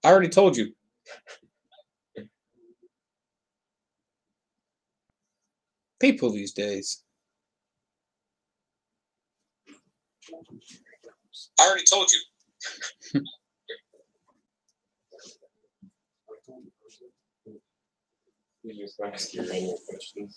I already told you. People these days. I already told you. You just ask your any questions.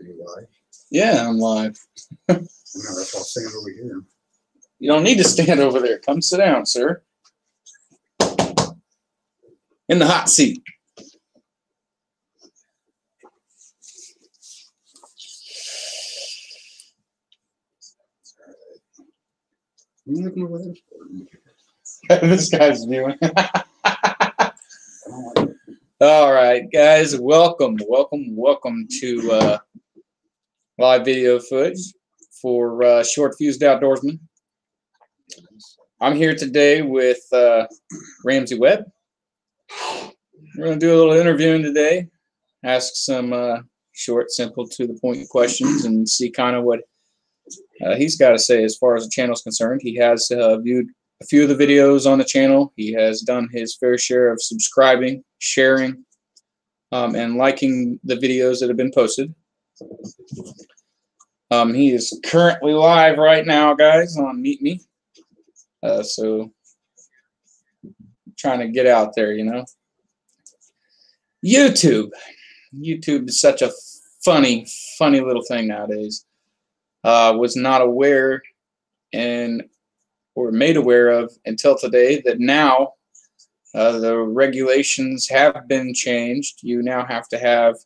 Are you live? Yeah, I'm live. No, that's all stand over here. You don't need to stand over there. Come sit down, sir. In the hot seat. What are you looking over there for? This guy's viewing. All right, guys, welcome to live video footage for Short Fused Outdoorsman. I'm here today with Ramsey Webb. We're going to do a little interviewing today, ask some short, simple, to the point questions, and see kind of what he's got to say as far as the channel is concerned. He has viewed a few of the videos on the channel. He has done his fair share of subscribing, sharing, and liking the videos that have been posted. He is currently live right now, guys, on Meet Me. So trying to get out there, you know. YouTube is such a funny little thing nowadays. Was not aware or made aware of until today that now the regulations have been changed. You now have to have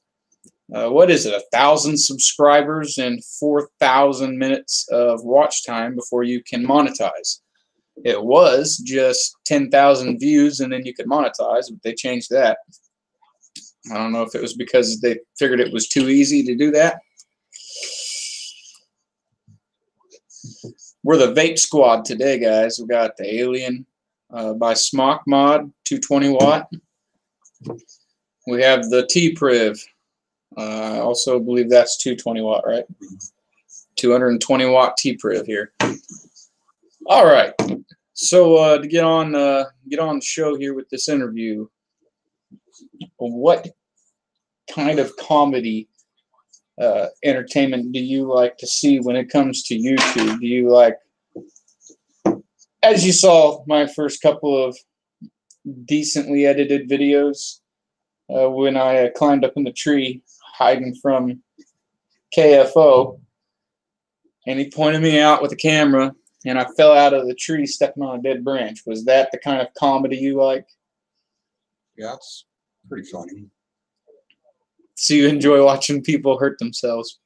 what is it, 1,000 subscribers and 4,000 minutes of watch time before you can monetize. It was just 10,000 views and then you could monetize, but they changed that. I don't know if it was because they figured it was too easy to do that. We're the Vape Squad today, guys. We got the Alien by Smock Mod, 220 watt. We have the T-Priv. I also believe that's 220 watt, right? 220 watt T-Priv here. All right. So to get on the show here with this interview, what kind of comedy entertainment do you like to see when it comes to YouTube? Do you like, as you saw my first couple of decently edited videos when I climbed up in the tree hiding from KFO, and he pointed me out with a camera and I fell out of the tree stepping on a dead branch. Was that the kind of comedy you like? Yeah, it's pretty funny. So you enjoy watching people hurt themselves?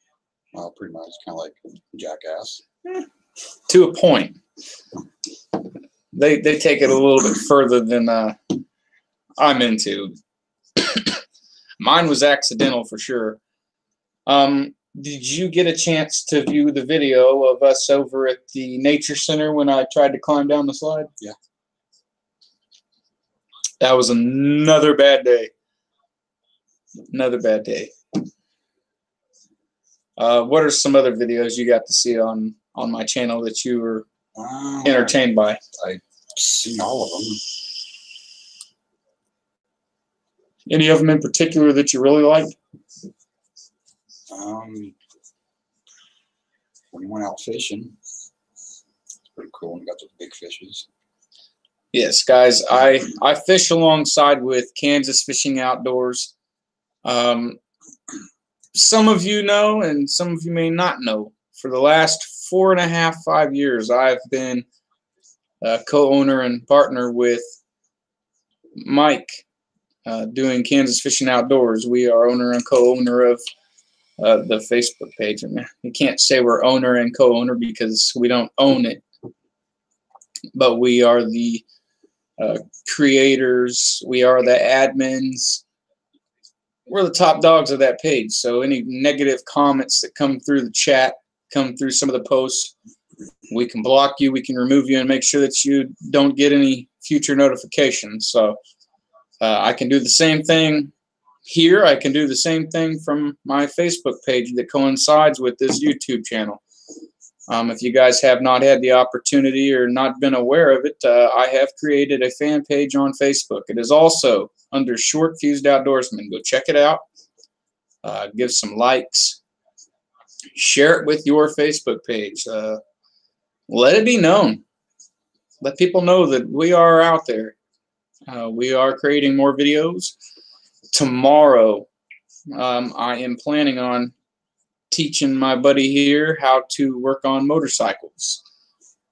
Well, pretty much, kind of like Jackass. To a point. They take it a little bit further than I'm into. Mine was accidental for sure. Did you get a chance to view the video of us over at the Nature Center when I tried to climb down the slide? Yeah. That was another bad day. Another bad day. What are some other videos you got to see on my channel that you were entertained by? I've seen all of them. Any of them in particular that you really liked? When we went out fishing, it's pretty cool. And we got the big fishes. Yes, guys, I fish alongside with Kansas Fishing Outdoors. Some of you know, and some of you may not know. For the last 4.5, 5 years, I've been a co-owner and partner with Mike doing Kansas Fishing Outdoors. We are owner and co-owner of the Facebook page. And you can't say we're owner and co-owner because we don't own it, but we are the creators. We are the admins. We're the top dogs of that page. So any negative comments that come through the chat, come through some of the posts, we can block you, we can remove you, and make sure that you don't get any future notifications. So I can do the same thing here. I can do the same thing from my Facebook page that coincides with this YouTube channel. If you guys have not had the opportunity or not been aware of it, I have created a fan page on Facebook. It is also under Short Fused Outdoorsman. Go check it out. Give some likes. Share it with your Facebook page. Let it be known. Let people know that we are out there. We are creating more videos. Tomorrow, I am planning on teaching my buddy here how to work on motorcycles.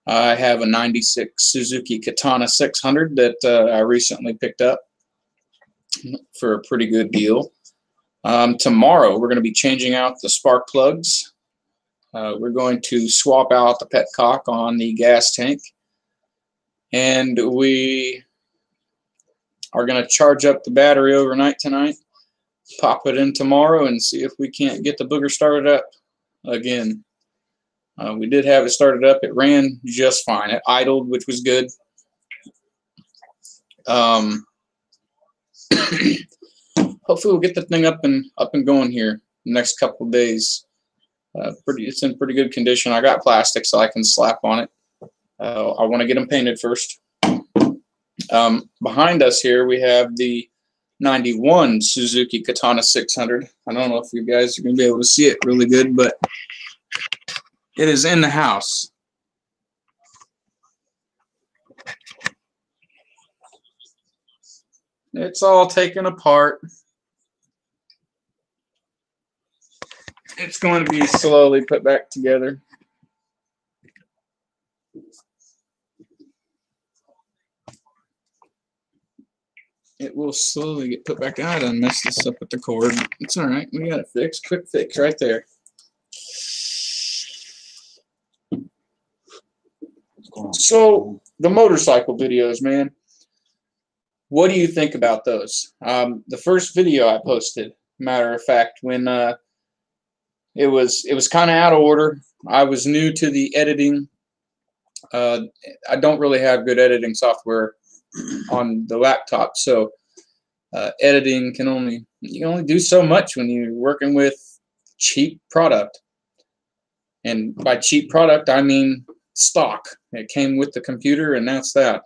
I have a 96 Suzuki Katana 600 that I recently picked up for a pretty good deal. Tomorrow we're going to be changing out the spark plugs. We're going to swap out the petcock on the gas tank, and we are going to charge up the battery overnight tonight, pop it in tomorrow, and see if we can't get the booger started up again. We did have it started up. It ran just fine. It idled, which was good. Hopefully we'll get the thing up and going here the next couple of days. It's in pretty good condition. I got plastic so I can slap on it. I want to get them painted first. Behind us here we have the 91 Suzuki Katana 600. I don't know if you guys are going to be able to see it really good, but it is in the house. It's all taken apart. It's going to be slowly put back together. It will slowly get put back out. I done messed this up with the cord. It's all right. We got it fixed. Quick fix right there. So the motorcycle videos, man. What do you think about those? The first video I posted, matter of fact, when it was kind of out of order. I was new to the editing. I don't really have good editing software on the laptop, so editing you can only do so much when you're working with cheap product. And by cheap product, I mean stock. It came with the computer, and that's that.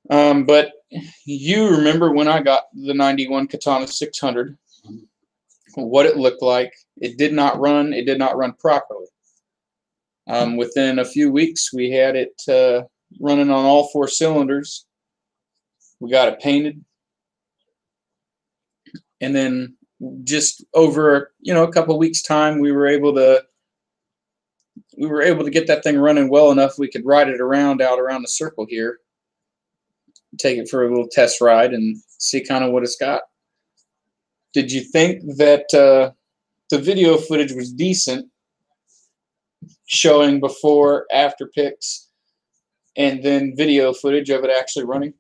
But you remember when I got the 91 Katana 600, what it looked like. It did not run. It did not run properly. Within a few weeks, we had it running on all 4 cylinders. We got it painted, and then just over a couple of weeks' time, we were able to get that thing running well enough we could ride it out around the circle here, take it for a little test ride, and see kind of what it's got. Did you think that the video footage was decent, showing before, after pics, and then video footage of it actually running?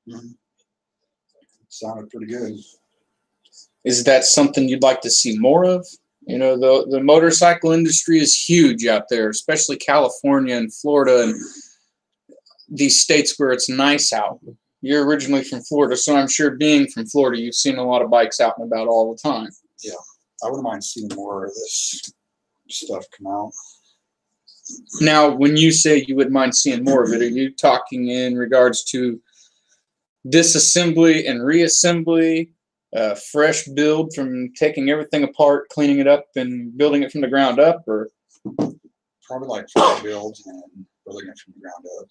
Mm-hmm. Sounded pretty good. Is that something you'd like to see more of? The motorcycle industry is huge out there, especially California and Florida and these states where it's nice out. You're originally from Florida, so I'm sure being from Florida, you've seen a lot of bikes out and about all the time. Yeah, I wouldn't mind seeing more of this stuff come out. Now, when you say you wouldn't mind seeing more of it, are you talking in regards to disassembly and reassembly, fresh build from taking everything apart, cleaning it up, and building it from the ground up, or probably like fresh build and building it from the ground up?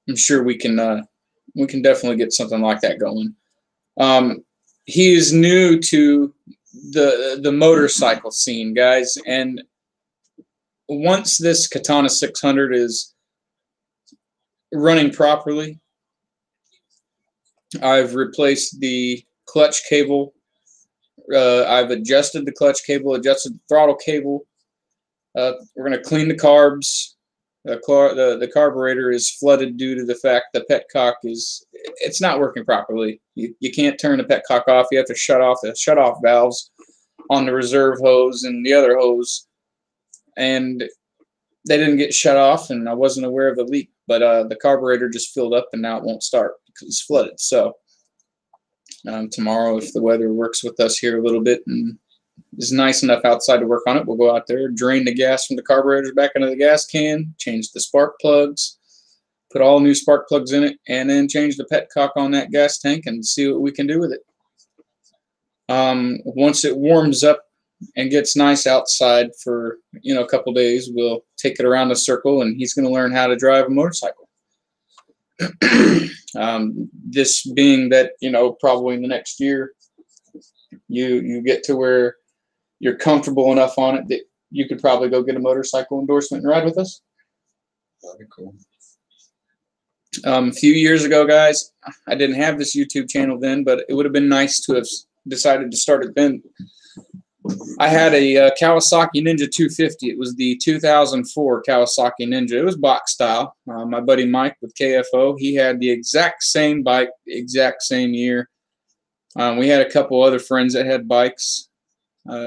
I'm sure we can definitely get something like that going. He is new to the motorcycle scene, guys, and once this Katana 600 is running properly, I've replaced the clutch cable. I've adjusted the clutch cable, adjusted the throttle cable. We're going to clean the carbs. The carburetor is flooded due to the fact the petcock it's not working properly. You can't turn the petcock off. You have to shut off the shutoff valves on the reserve hose and the other hose. And they didn't get shut off, and I wasn't aware of the leak. But the carburetor just filled up, and now it won't start because it's flooded. So tomorrow, if the weather works with us here a little bit and is nice enough outside to work on it, we'll go out there, drain the gas from the carburetors back into the gas can, change the spark plugs, put all new spark plugs in it, and then change the petcock on that gas tank and see what we can do with it. Once it warms up and gets nice outside for a couple days, we'll take it around the circle, and he's going to learn how to drive a motorcycle. This being that probably in the next year you get to where you're comfortable enough on it that you could probably go get a motorcycle endorsement and ride with us. That'd be cool. A few years ago, guys, I didn't have this YouTube channel then, but it would have been nice to have decided to start it then. I had a Kawasaki Ninja 250. It was the 2004 Kawasaki Ninja. It was box style. My buddy Mike with KFO, he had the exact same bike, the exact same year. We had a couple other friends that had bikes.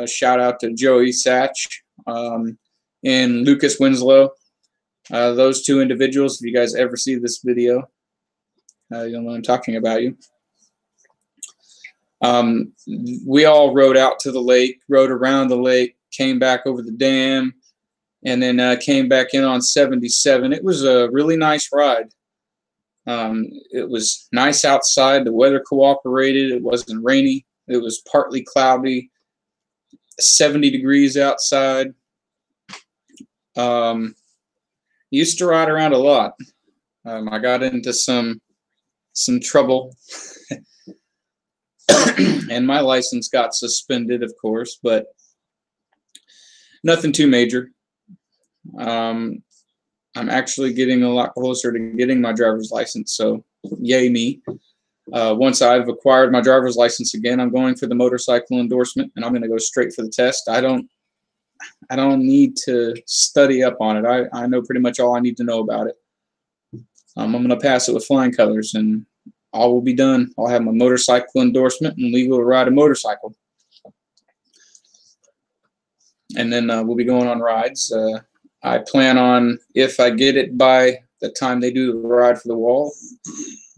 Shout out to Joey Satch and Lucas Winslow. Those two individuals, if you guys ever see this video, you'll know I'm talking about you. We all rode out to the lake, rode around the lake, came back over the dam, and then came back in on 77. It was a really nice ride. It was nice outside. The weather cooperated. It wasn't rainy. It was partly cloudy. 70 degrees outside. Used to ride around a lot. I got into some trouble. And my license got suspended, of course, but nothing too major. I'm actually getting a lot closer to getting my driver's license, so yay me. Once I've acquired my driver's license again, I'm going for the motorcycle endorsement, and I'm going to go straight for the test. I don't need to study up on it. I know pretty much all I need to know about it. I'm going to pass it with flying colors, and all will be done. I'll have my motorcycle endorsement and legal to ride a motorcycle. And then we'll be going on rides. I plan on, if I get it by the time they do the ride for the wall,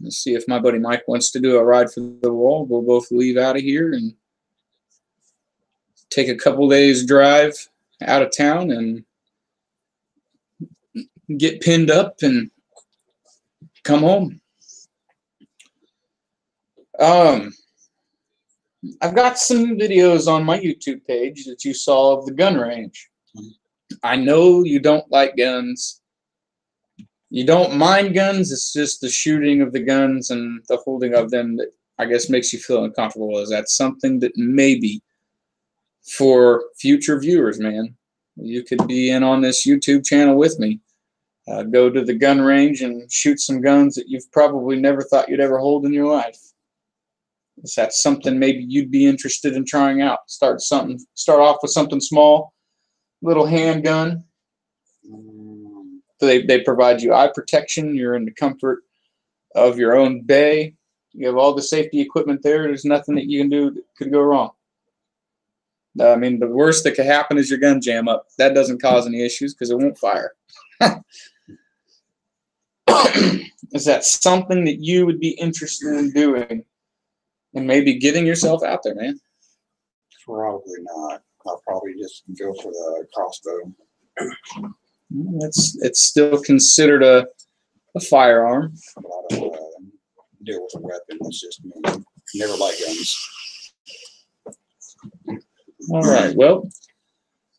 let's see if my buddy Mike wants to do a ride for the wall. We'll both leave out of here and take a couple days drive out of town and get pinned up and come home. I've got some videos on my YouTube page that you saw of the gun range. I know you don't like guns. You don't mind guns. It's just the shooting of the guns and the holding of them that I guess makes you feel uncomfortable. Is that something that maybe for future viewers, man, you could be in on this YouTube channel with me? Go to the gun range and shoot some guns that you've probably never thought you'd ever hold in your life. Is that something maybe you'd be interested in trying out? Start off with something small, little handgun. They provide you eye protection. You're in the comfort of your own bay. You have all the safety equipment there. There's nothing that you can do that could go wrong. I mean, the worst that could happen is your gun jam up. That doesn't cause any issues because it won't fire. Is that something that you would be interested in doing and maybe getting yourself out there, man? Probably not. I'll probably just go for the crossbow. It's still considered a firearm. But I don't deal with a weapon. It's just me. Never like guns. All right. Well,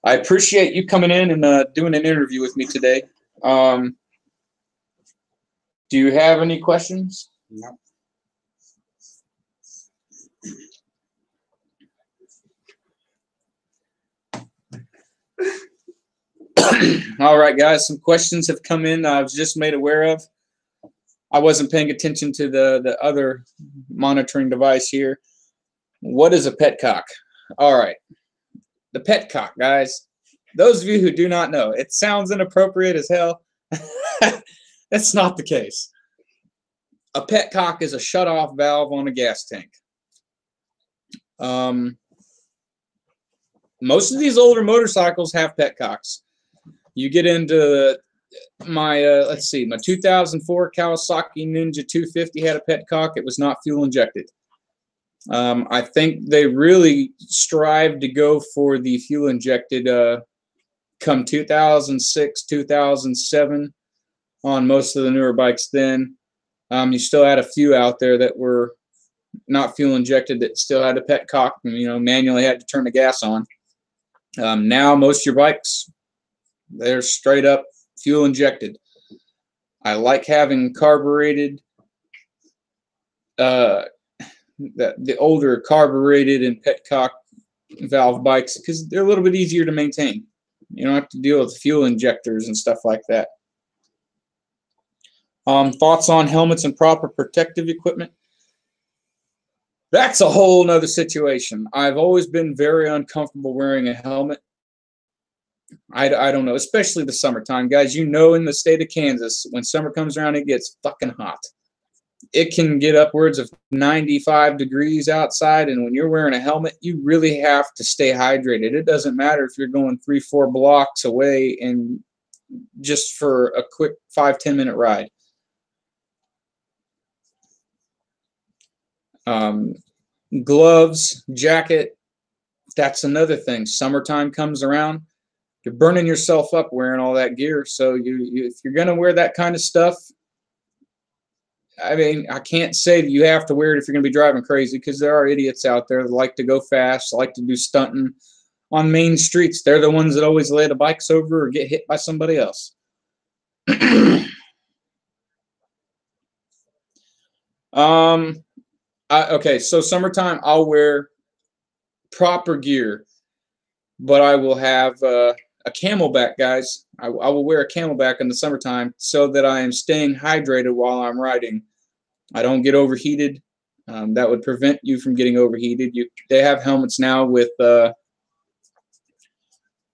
I appreciate you coming in and doing an interview with me today. Do you have any questions? No. All right, guys, some questions have come in I was just made aware of. I wasn't paying attention to the other monitoring device here. What is a petcock? All right, the petcock, guys. Those of you who do not know, it sounds inappropriate as hell. That's not the case. A petcock is a shut-off valve on a gas tank. Most of these older motorcycles have petcocks. You get into my let's see, my 2004 Kawasaki Ninja 250 had a petcock. It was not fuel injected. I think they really strived to go for the fuel injected come 2006, 2007 on most of the newer bikes then. You still had a few out there that were not fuel injected that still had a petcock and, you know, manually had to turn the gas on. Now most of your bikes, they're straight up fuel injected. I like having carbureted, the older carbureted and petcock valve bikes because they're a little bit easier to maintain. You don't have to deal with fuel injectors and stuff like that. Thoughts on helmets and proper protective equipment? That's a whole nother situation. I've always been very uncomfortable wearing a helmet. I don't know, especially the summertime. Guys, you know, in the state of Kansas, when summer comes around, it gets fucking hot. It can get upwards of 95 degrees outside, and when you're wearing a helmet, you really have to stay hydrated. It doesn't matter if you're going 3-4 blocks away and just for a quick 5-10 minute ride. Gloves, jacket, that's another thing. Summertime comes around, you're burning yourself up wearing all that gear. So if you're going to wear that kind of stuff, I mean, I can't say that you have to wear it if you're going to be driving crazy, because there are idiots out there that like to go fast, like to do stunting on main streets. They're the ones that always lay the bikes over or get hit by somebody else. Okay, so summertime, I'll wear proper gear, but I will have a Camelback, guys. I will wear a Camelback in the summertime so that I am staying hydrated while I'm riding. I don't get overheated. That would prevent you from getting overheated. They have helmets now with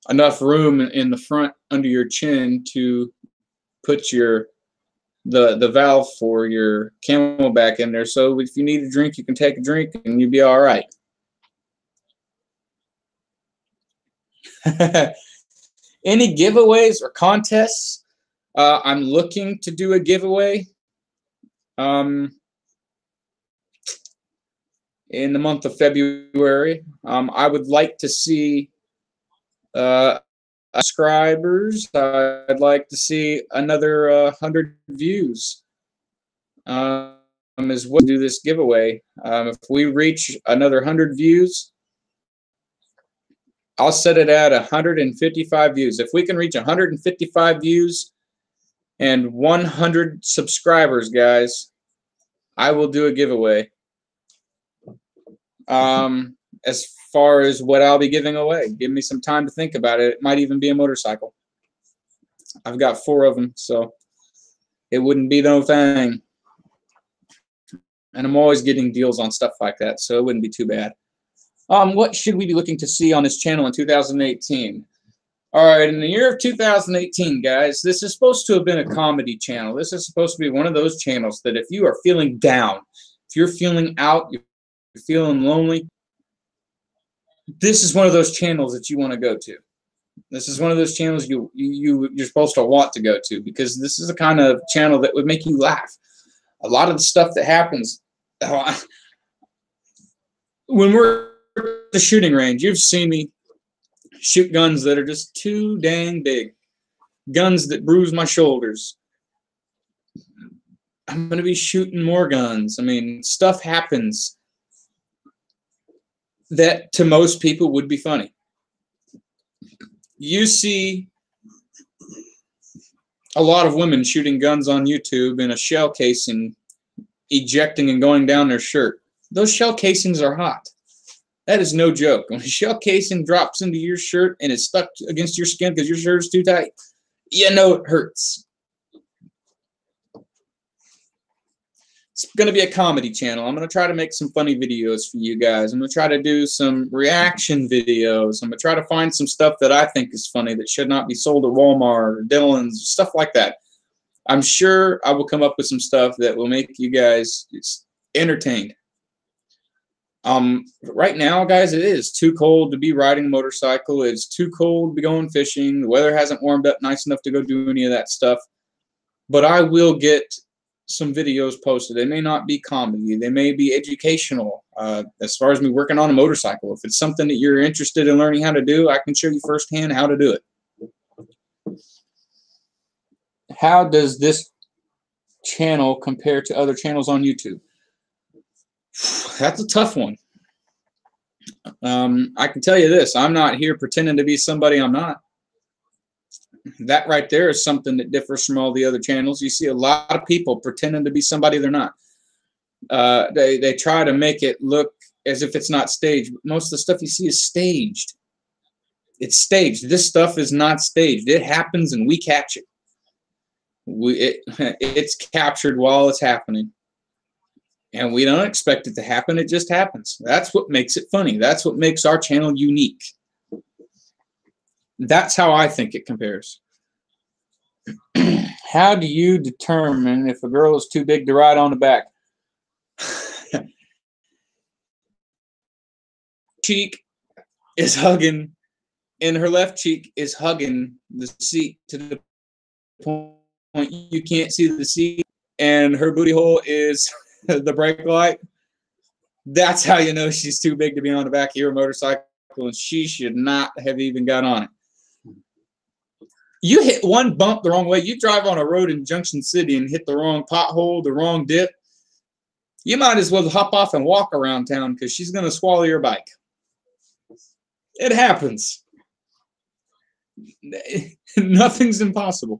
enough room in the front under your chin to put the valve for your Camelback in there, so if you need a drink, you can take a drink and you'll be all right. Any giveaways or contests? I'm looking to do a giveaway in the month of February. I would like to see subscribers. I'd like to see another 100 views as well. Do this giveaway. If we reach another 100 views, I'll set it at 155 views. If we can reach 155 views and 100 subscribers, guys, I will do a giveaway. As far as what I'll be giving away, give me some time to think about it. It might even be a motorcycle. I've got 4 of them, so it wouldn't be no thing. And I'm always getting deals on stuff like that, so it wouldn't be too bad. What should we be looking to see on this channel in 2018? All right, in the year of 2018, guys, this is supposed to have been a comedy channel. This is supposed to be one of those channels that if you are feeling down, if you're feeling out, you're feeling lonely, this is one of those channels that you want to go to. This is one of those channels you're supposed to want to go to, because this is the kind of channel that would make you laugh. A lot of the stuff that happens when we're at the shooting range, you've seen me shoot guns that are just too dang big, guns that bruise my shoulders. I'm going to be shooting more guns. I mean, stuff happens that to most people would be funny. You see a lot of women shooting guns on YouTube in a shell casing, ejecting and going down their shirt. Those shell casings are hot. That is no joke. When a shell casing drops into your shirt and it's stuck against your skin because your shirt is too tight, you know it hurts. It's going to be a comedy channel. I'm going to try to make some funny videos for you guys. I'm going to try to do some reaction videos. I'm going to try to find some stuff that I think is funny that should not be sold at Walmart or Dillon's, stuff like that. I'm sure I will come up with some stuff that will make you guys entertained. Right now, guys, it is too cold to be riding a motorcycle. It's too cold to be going fishing. The weather hasn't warmed up nice enough to go do any of that stuff. But I will get some videos posted. They may not be comedy. They may be educational. As far as me working on a motorcycle, if it's something that you're interested in learning how to do, I can show you firsthand how to do it. How does this channel compare to other channels on YouTube? That's a tough one. I can tell you this. I'm not here pretending to be somebody I'm not. That right there is something that differs from all the other channels. You see a lot of people pretending to be somebody they're not. They try to make it look as if it's not staged. Most of the stuff you see is staged. It's staged. This stuff is not staged. It happens and we catch it. It's captured while it's happening. And we don't expect it to happen. It just happens. That's what makes it funny. That's what makes our channel unique. That's how I think it compares. How do you determine if a girl is too big to ride on the back? Cheek is hugging, and her left cheek is hugging the seat to the point you can't see the seat, and her booty hole is the brake light. That's how you know she's too big to be on the back of your motorcycle, and she should not have even got on it. You hit one bump the wrong way. You drive on a road in Junction City and hit the wrong pothole, the wrong dip. You might as well hop off and walk around town because she's going to swallow your bike. It happens. Nothing's impossible.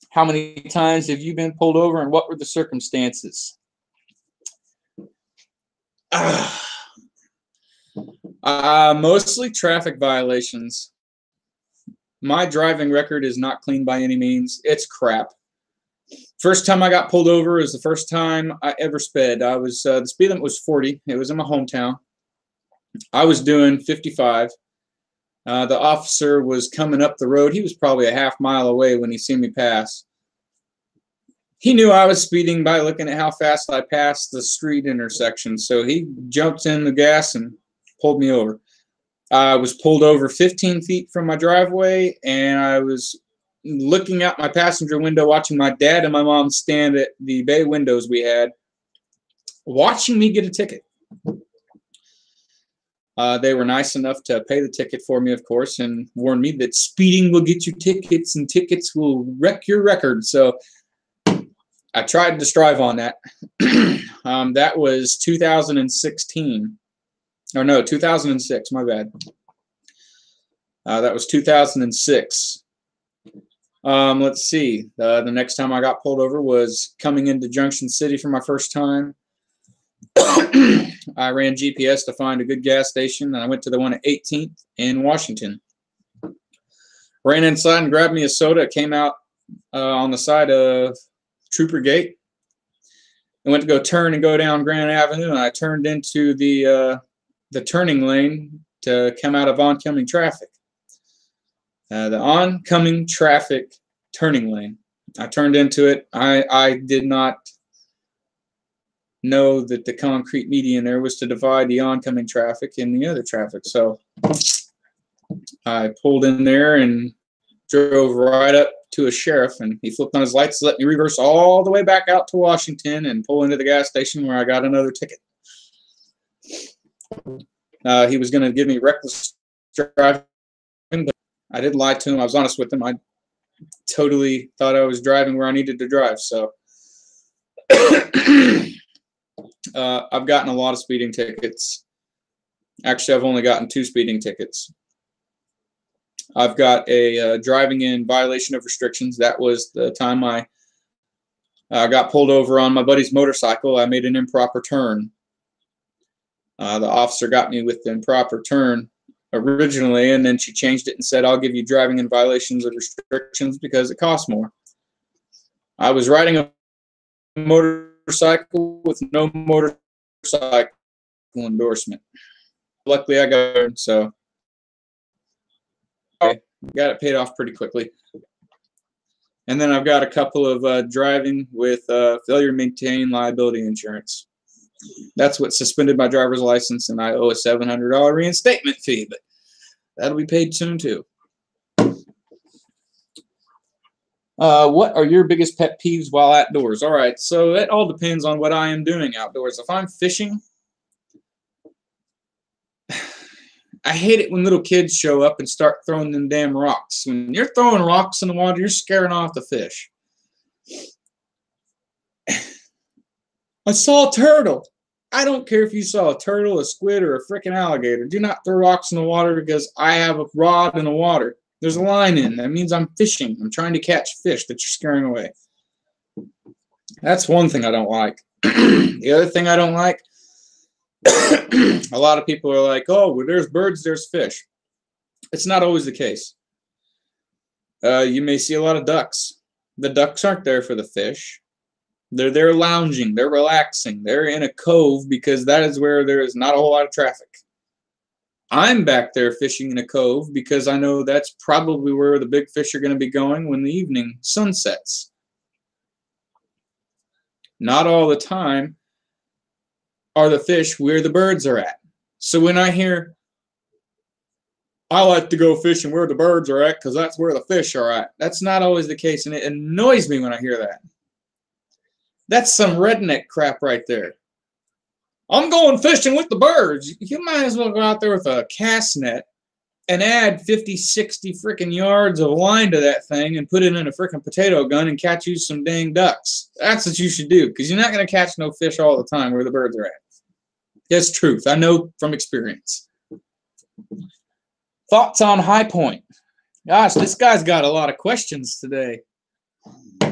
How many times have you been pulled over and what were the circumstances? Mostly traffic violations. My driving record is not clean by any means. It's crap. First time I got pulled over is the first time I ever sped. I was the speed limit was 40. It was in my hometown. I was doing 55. The officer was coming up the road. He was probably a half mile away when he seen me pass. He knew I was speeding by looking at how fast I passed the street intersection. So he jumped in the gas and pulled me over. I was pulled over 15 feet from my driveway, and I was looking out my passenger window watching my dad and my mom stand at the bay windows we had, watching me get a ticket. They were nice enough to pay the ticket for me, of course, and warned me that speeding will get you tickets and tickets will wreck your record. So I tried to strive on that. That was 2016. Or no, 2006, my bad. That was 2006. Let's see. The next time I got pulled over was coming into Junction City for my first time. I ran GPS to find a good gas station, and I went to the one at 18th in Washington. Ran inside and grabbed me a soda. Came out on the side of Trooper Gate. I went to go turn and go down Grand Avenue, and I turned into the turning lane to come out of oncoming traffic. The oncoming traffic turning lane. I turned into it. I did not know that the concrete median there was to divide the oncoming traffic and the other traffic. So I pulled in there and drove right up to a sheriff, and he flipped on his lights to let me reverse all the way back out to Washington and pull into the gas station where I got another ticket. He was going to give me reckless driving, but I didn't lie to him. I was honest with him. I totally thought I was driving where I needed to drive. So I've gotten a lot of speeding tickets. Actually, I've only gotten 2 speeding tickets. I've got a driving in violation of restrictions. That was the time I got pulled over on my buddy's motorcycle. I made an improper turn. The officer got me with the improper turn originally, and then she changed it and said, I'll give you driving in violations of restrictions because it costs more. I was riding a motorcycle with no motorcycle endorsement. Luckily, I got it, so I got it paid off pretty quickly. And then I've got a couple of driving with failure to maintain liability insurance. That's what suspended my driver's license, and I owe a $700 reinstatement fee, but that'll be paid soon too. What are your biggest pet peeves while outdoors? All right, so it all depends on what I am doing outdoors. If I'm fishing, I hate it when little kids show up and start throwing them damn rocks. When you're throwing rocks in the water, you're scaring off the fish. I saw a turtle. I don't care if you saw a turtle, a squid, or a freaking alligator. Do not throw rocks in the water because I have a rod in the water. There's a line in. That means I'm fishing. I'm trying to catch fish that you're scaring away. That's one thing I don't like. The other thing I don't like, a lot of people are like, oh, well, there's birds, there's fish. It's not always the case. You may see a lot of ducks. The ducks aren't there for the fish. They're there lounging. They're relaxing. They're in a cove because that is where there is not a whole lot of traffic. I'm back there fishing in a cove because I know that's probably where the big fish are going to be going when the evening sun sets. Not all the time are the fish where the birds are at. So when I hear, I like to go fishing where the birds are at because that's where the fish are at, that's not always the case, and it annoys me when I hear that. That's some redneck crap right there. I'm going fishing with the birds. You might as well go out there with a cast net and add 50, 60 freaking yards of line to that thing and put it in a freaking potato gun and catch you some dang ducks. That's what you should do, because you're not going to catch no fish all the time where the birds are at. That's truth. I know from experience. Thoughts on High Point? Gosh, this guy's got a lot of questions today.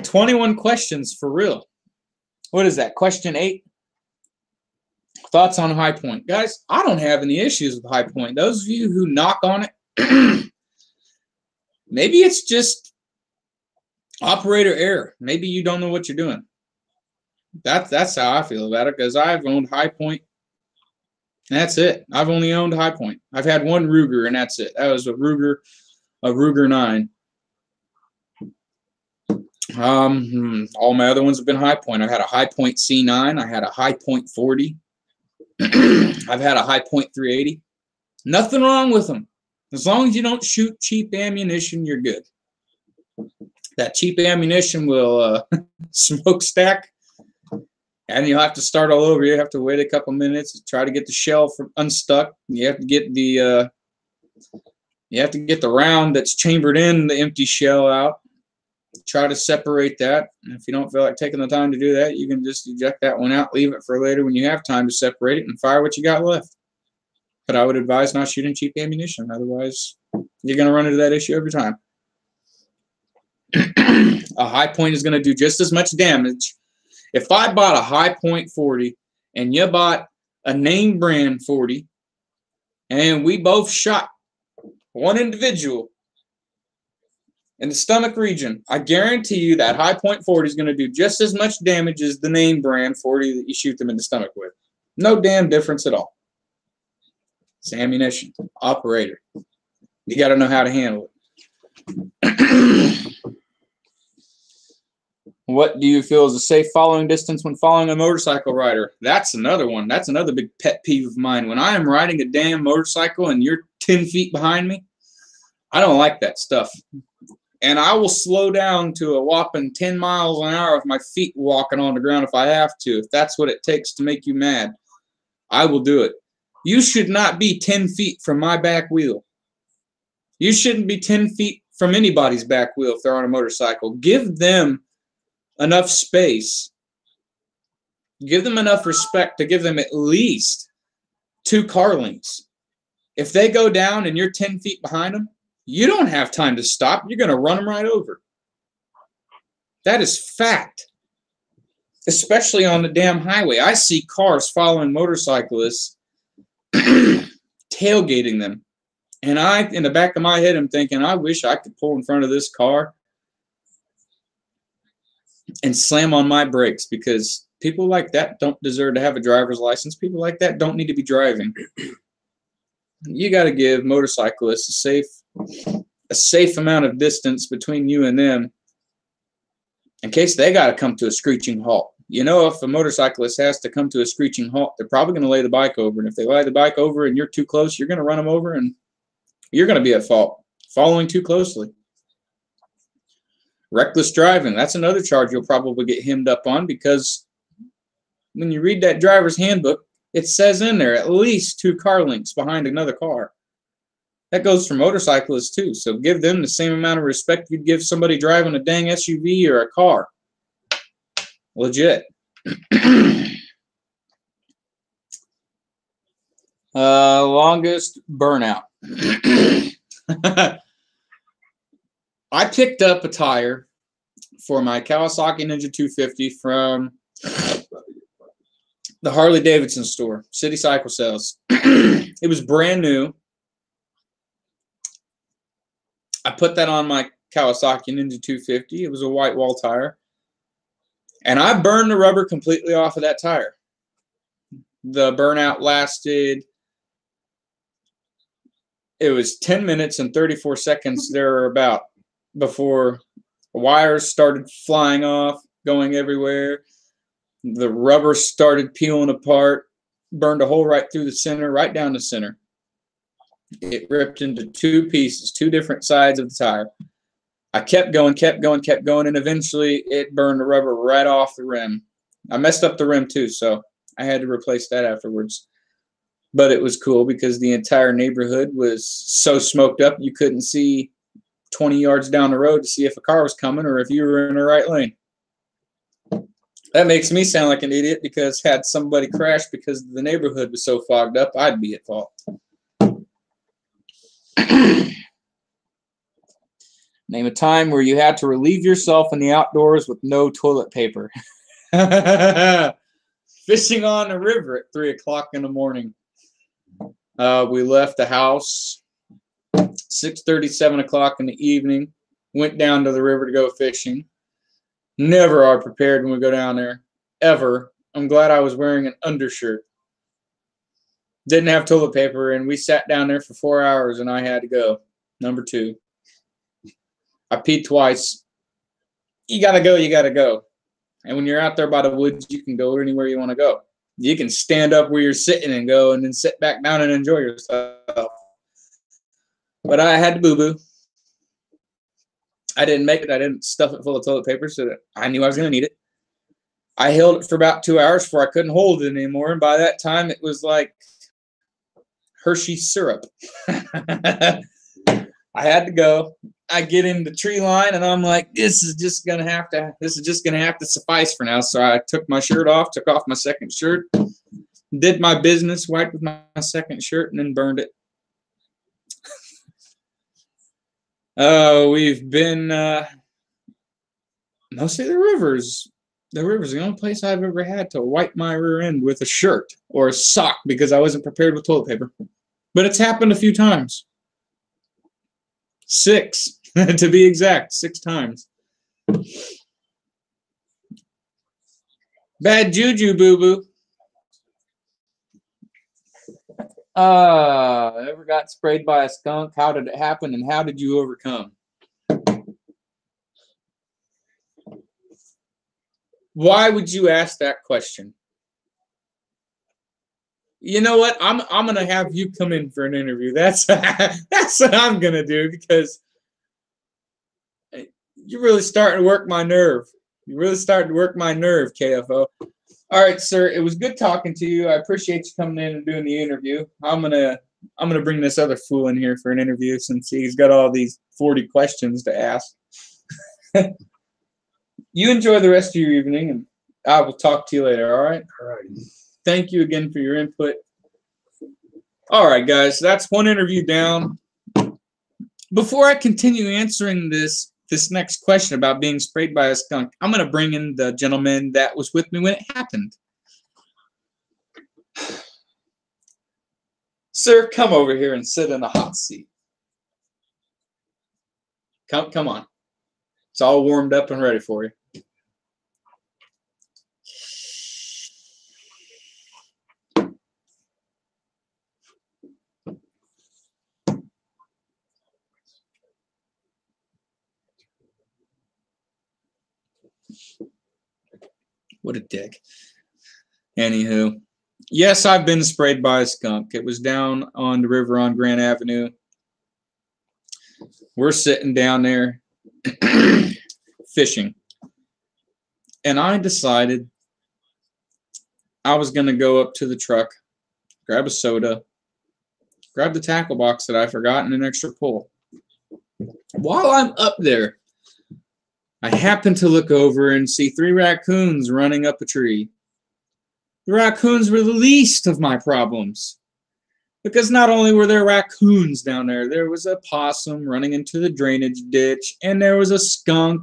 21 questions for real. What is that? Question 8? Thoughts on High Point. Guys, I don't have any issues with High Point. Those of you who knock on it, maybe it's just operator error. Maybe you don't know what you're doing. That's how I feel about it, because I've owned High Point. And that's it. I've only owned High Point. I've had one Ruger, and that's it. That was a Ruger 9. All my other ones have been High Point. I've had a High Point C9. I had a High Point 40. I've had a High Point 380. Nothing wrong with them. As long as you don't shoot cheap ammunition, you're good. That cheap ammunition will smokestack, and you'll have to start all over. You have to wait a couple minutes to try to get the shell unstuck. You have to get the round that's chambered in the empty shell out. Try to separate that. And if you don't feel like taking the time to do that, you can just eject that one out, leave it for later when you have time to separate it, and fire what you got left. But I would advise not shooting cheap ammunition. Otherwise, you're going to run into that issue every time. A High Point is going to do just as much damage. If I bought a High Point 40 and you bought a name brand 40, and we both shot one individual in the stomach region, I guarantee you that High Point 40 is going to do just as much damage as the name brand 40 that you shoot them in the stomach with. No damn difference at all. It's ammunition. Operator. You got to know how to handle it. What do you feel is a safe following distance when following a motorcycle rider? That's another one. That's another big pet peeve of mine. When I am riding a damn motorcycle and you're 10 feet behind me, I don't like that stuff. And I will slow down to a whopping 10 miles an hour with my feet walking on the ground if I have to. If that's what it takes to make you mad, I will do it. You should not be 10 feet from my back wheel. You shouldn't be 10 feet from anybody's back wheel if they're on a motorcycle. Give them enough space. Give them enough respect to give them at least 2 car lengths. If they go down and you're 10 feet behind them, you don't have time to stop. You're going to run them right over. That is fact. Especially on the damn highway. I see cars following motorcyclists, tailgating them. And in the back of my head, I'm thinking, I wish I could pull in front of this car and slam on my brakes, because people like that don't deserve to have a driver's license. People like that don't need to be driving. You got to give motorcyclists a safe amount of distance between you and them in case they got to come to a screeching halt. you know, if a motorcyclist has to come to a screeching halt, they're probably going to lay the bike over. And if they lay the bike over and you're too close, you're going to run them over and you're going to be at fault. Following too closely. Reckless driving. That's another charge you'll probably get hemmed up on, because when you read that driver's handbook, it says in there at least 2 car lengths behind another car. That goes for motorcyclists too. So give them the same amount of respect you'd give somebody driving a dang SUV or a car. Legit. Longest burnout. I picked up a tire for my Kawasaki Ninja 250 from the Harley Davidson store, City Cycle Sales. It was brand new. I put that on my Kawasaki Ninja 250. It was a white wall tire. And I burned the rubber completely off of that tire. The burnout lasted, it was 10 minutes and 34 seconds thereabout before wires started flying off, going everywhere. The rubber started peeling apart, burned a hole right through the center, right down the center. It ripped into 2 pieces, 2 different sides of the tire. I kept going, and eventually it burned the rubber right off the rim. I messed up the rim too, so I had to replace that afterwards. But it was cool because the entire neighborhood was so smoked up you couldn't see 20 yards down the road to see if a car was coming or if you were in the right lane. That makes me sound like an idiot, because had somebody crash because the neighborhood was so fogged up, I'd be at fault. Name a time where you had to relieve yourself in the outdoors with no toilet paper. Fishing on the river at 3 o'clock in the morning. We left the house 6:30, 7 o'clock in the evening. Went down to the river to go fishing. Never are prepared when we go down there. Ever. I'm glad I was wearing an undershirt. Didn't have toilet paper, and we sat down there for 4 hours, and I had to go. Number 2. I peed twice. You gotta go, you gotta go. And when you're out there by the woods, you can go anywhere you want to go. You can stand up where you're sitting and go, and then sit back down and enjoy yourself. But I had to boo-boo. I didn't make it. I didn't stuff it full of toilet paper, so that I knew I was going to need it. I held it for about 2 hours before I couldn't hold it anymore, and by that time, it was like Hershey syrup. I had to go. I get in the tree line, and I'm like, this is just gonna have to suffice for now. So I took my shirt off, took off my second shirt, did my business, wiped with my second shirt, and then burned it. We've been mostly the rivers. The river's the only place I've ever had to wipe my rear end with a shirt or a sock because I wasn't prepared with toilet paper. But it's happened a few times. 6, to be exact, 6 times. Bad juju, boo-boo. Ever got sprayed by a skunk? How did it happen, and how did you overcome? Why would you ask that question? You know what? I'm gonna have you come in for an interview. That's what I'm gonna do, because you're really starting to work my nerve. You're really starting to work my nerve, KFO. All right, sir. It was good talking to you. I appreciate you coming in and doing the interview. I'm gonna bring this other fool in here for an interview since he's got all these 40 questions to ask. You enjoy the rest of your evening, and I will talk to you later. All right. All right. Thank you again for your input. All right, guys. That's one interview down. Before I continue answering this next question about being sprayed by a skunk, I'm going to bring in the gentleman that was with me when it happened. Sir, come over here and sit in a hot seat. Come on. It's all warmed up and ready for you. What a dick. Anywho, yes, I've been sprayed by a skunk. It was down on the river on Grant Avenue. We're sitting down there fishing. And I decided I was going to go up to the truck, grab a soda, grab the tackle box that I forgot, and an extra pole. While I'm up there, I happen to look over and see 3 raccoons running up a tree. The raccoons were the least of my problems. Because not only were there raccoons down there was a possum running into the drainage ditch, and there was a skunk,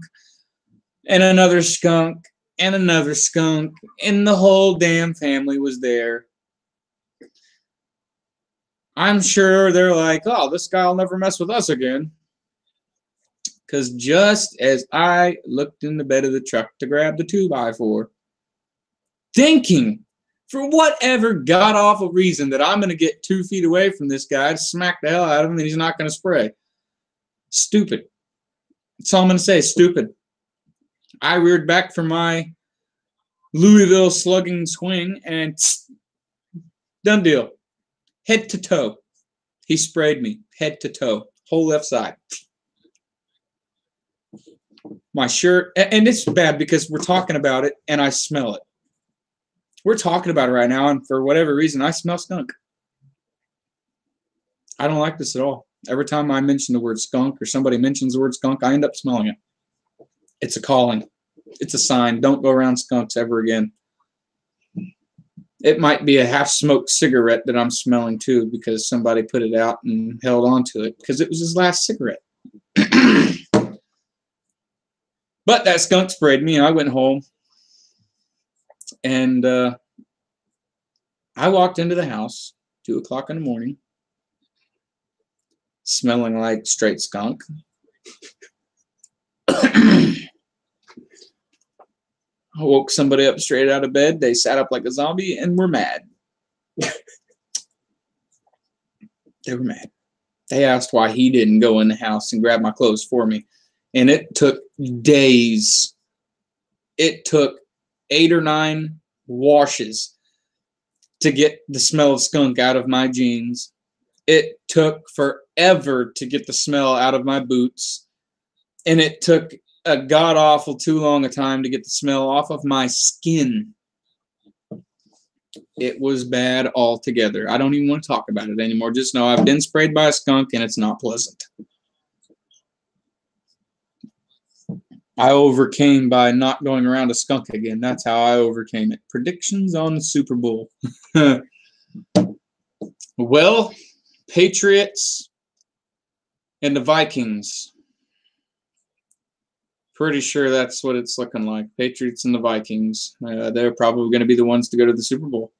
and another skunk, and another skunk, and the whole damn family was there. I'm sure they're like, oh, this guy will never mess with us again. Because just as I looked in the bed of the truck to grab the 2x4, thinking, for whatever god-awful reason, that I'm going to get 2 feet away from this guy to smack the hell out of him and he's not going to spray. Stupid. That's all I'm going to say, stupid. I reared back from my Louisville slugging swing and done deal. Head to toe. He sprayed me. Head to toe. Whole left side. My shirt, and it's bad because we're talking about it and I smell it. We're talking about it right now, and for whatever reason, I smell skunk. I don't like this at all. Every time I mention the word skunk or somebody mentions the word skunk, I end up smelling it. It's a calling. It's a sign. Don't go around skunks ever again. It might be a half-smoked cigarette that I'm smelling too because somebody put it out and held on to it because it was his last cigarette. But that skunk sprayed me, and I went home. And I walked into the house, 2 o'clock in the morning, smelling like straight skunk. I woke somebody up straight out of bed. They sat up like a zombie and were mad. They were mad. They asked why he didn't go in the house and grab my clothes for me. And it took days. It took 8 or 9 washes to get the smell of skunk out of my jeans. It took forever to get the smell out of my boots. And it took a god-awful too long a time to get the smell off of my skin. It was bad altogether. I don't even want to talk about it anymore. Just know I've been sprayed by a skunk and it's not pleasant. I overcame by not going around a skunk again. That's how I overcame it. Predictions on the Super Bowl. Well, Patriots and the Vikings. Pretty sure that's what it's looking like. Patriots and the Vikings. They're probably going to be the ones to go to the Super Bowl.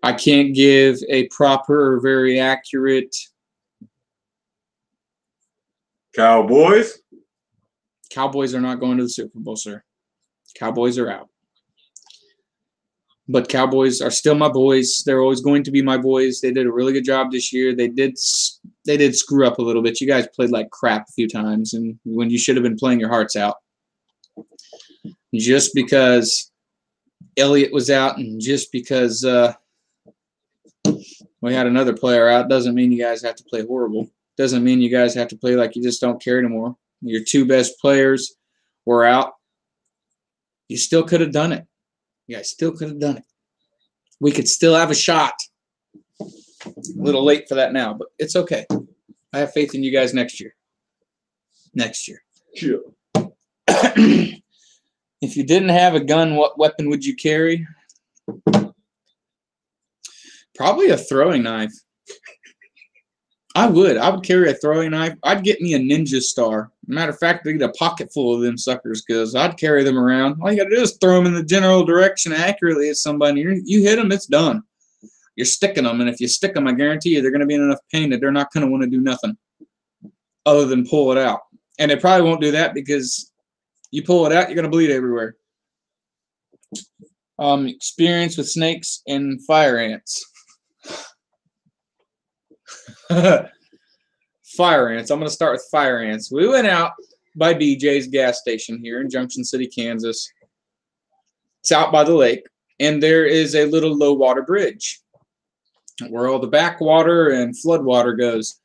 I can't give a proper or very accurate. Cowboys? Cowboys are not going to the Super Bowl, sir. Cowboys are out. But Cowboys are still my boys. They're always going to be my boys. They did a really good job this year. They did screw up a little bit. You guys played like crap a few times, and when you should have been playing your hearts out. Just because Elliott was out and just because we had another player out doesn't mean you guys have to play horrible. Doesn't mean you guys have to play like you just don't care anymore. Your 2 best players were out. You still could have done it. You guys still could have done it. We could still have a shot. A little late for that now, but it's okay. I have faith in you guys next year. Next year. Sure. If you didn't have a gun, what weapon would you carry? Probably a throwing knife. I would carry a throwing knife. I'd get me a ninja star. Matter of fact, I'd get a pocket full of them suckers because I'd carry them around. All you got to do is throw them in the general direction accurately at somebody. You hit them, it's done. You're sticking them, and if you stick them, I guarantee you they're going to be in enough pain that they're not going to want to do nothing other than pull it out. And they probably won't do that because you pull it out, you're going to bleed everywhere. Experience with snakes and fire ants. Fire ants. I'm going to start with fire ants. We went out by BJ's gas station here in Junction City, Kansas. It's out by the lake, and there is a little low water bridge where all the backwater and floodwater goes.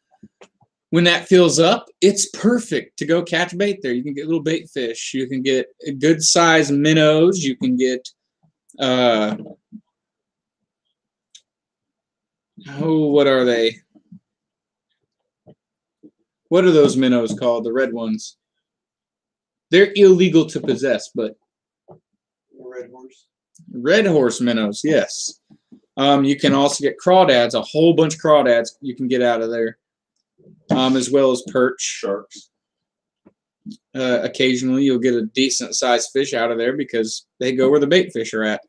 When that fills up, it's perfect to go catch bait there. You can get little bait fish. You can get good sized minnows. You can get what are they? What are those minnows called? The red ones. They're illegal to possess, but Red horse. red horse minnows, yes. You can also get crawdads, a whole bunch of crawdads you can get out of there, as well as perch. Sharks. Occasionally, you'll get a decent-sized fish out of there because they go where the bait fish are at.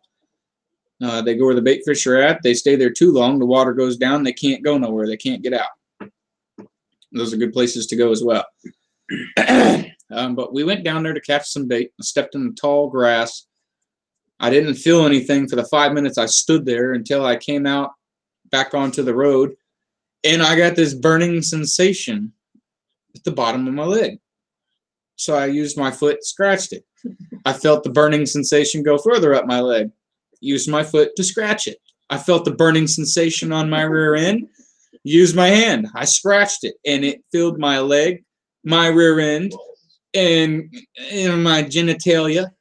They go where the bait fish are at. They stay there too long. The water goes down. They can't go nowhere. They can't get out. Those are good places to go as well. But we went down there to catch some bait. I stepped in the tall grass. I didn't feel anything for the 5 minutes I stood there until I came out back onto the road, and I got this burning sensation at the bottom of my leg. So I used my foot, scratched it. I felt the burning sensation go further up my leg. Used my foot to scratch it. I felt the burning sensation on my rear end. Used my hand. I scratched it, and it filled my leg, my rear end, and my genitalia.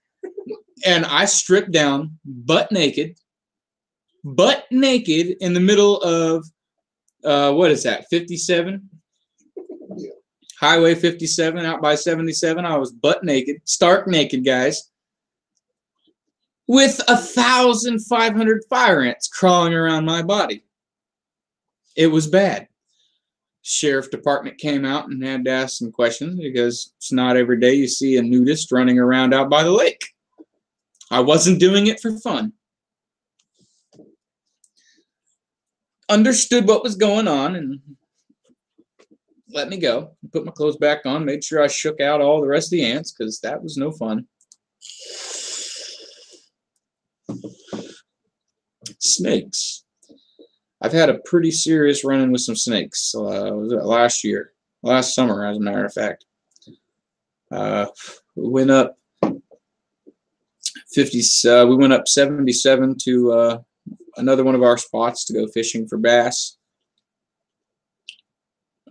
And I stripped down butt naked in the middle of, what is that, 57? Yeah. Highway 57 out by 77. I was butt naked, stark naked, guys, with 1,500 fire ants crawling around my body. It was bad. Sheriff department came out and had to ask some questions because it's not every day you see a nudist running around out by the lake. I wasn't doing it for fun. Understood what was going on and let me go. Put my clothes back on, made sure I shook out all the rest of the ants because that was no fun. Snakes. I've had a pretty serious run-in with some snakes. Was it last summer, as a matter of fact. We went up 50. We went up 77 to another one of our spots to go fishing for bass.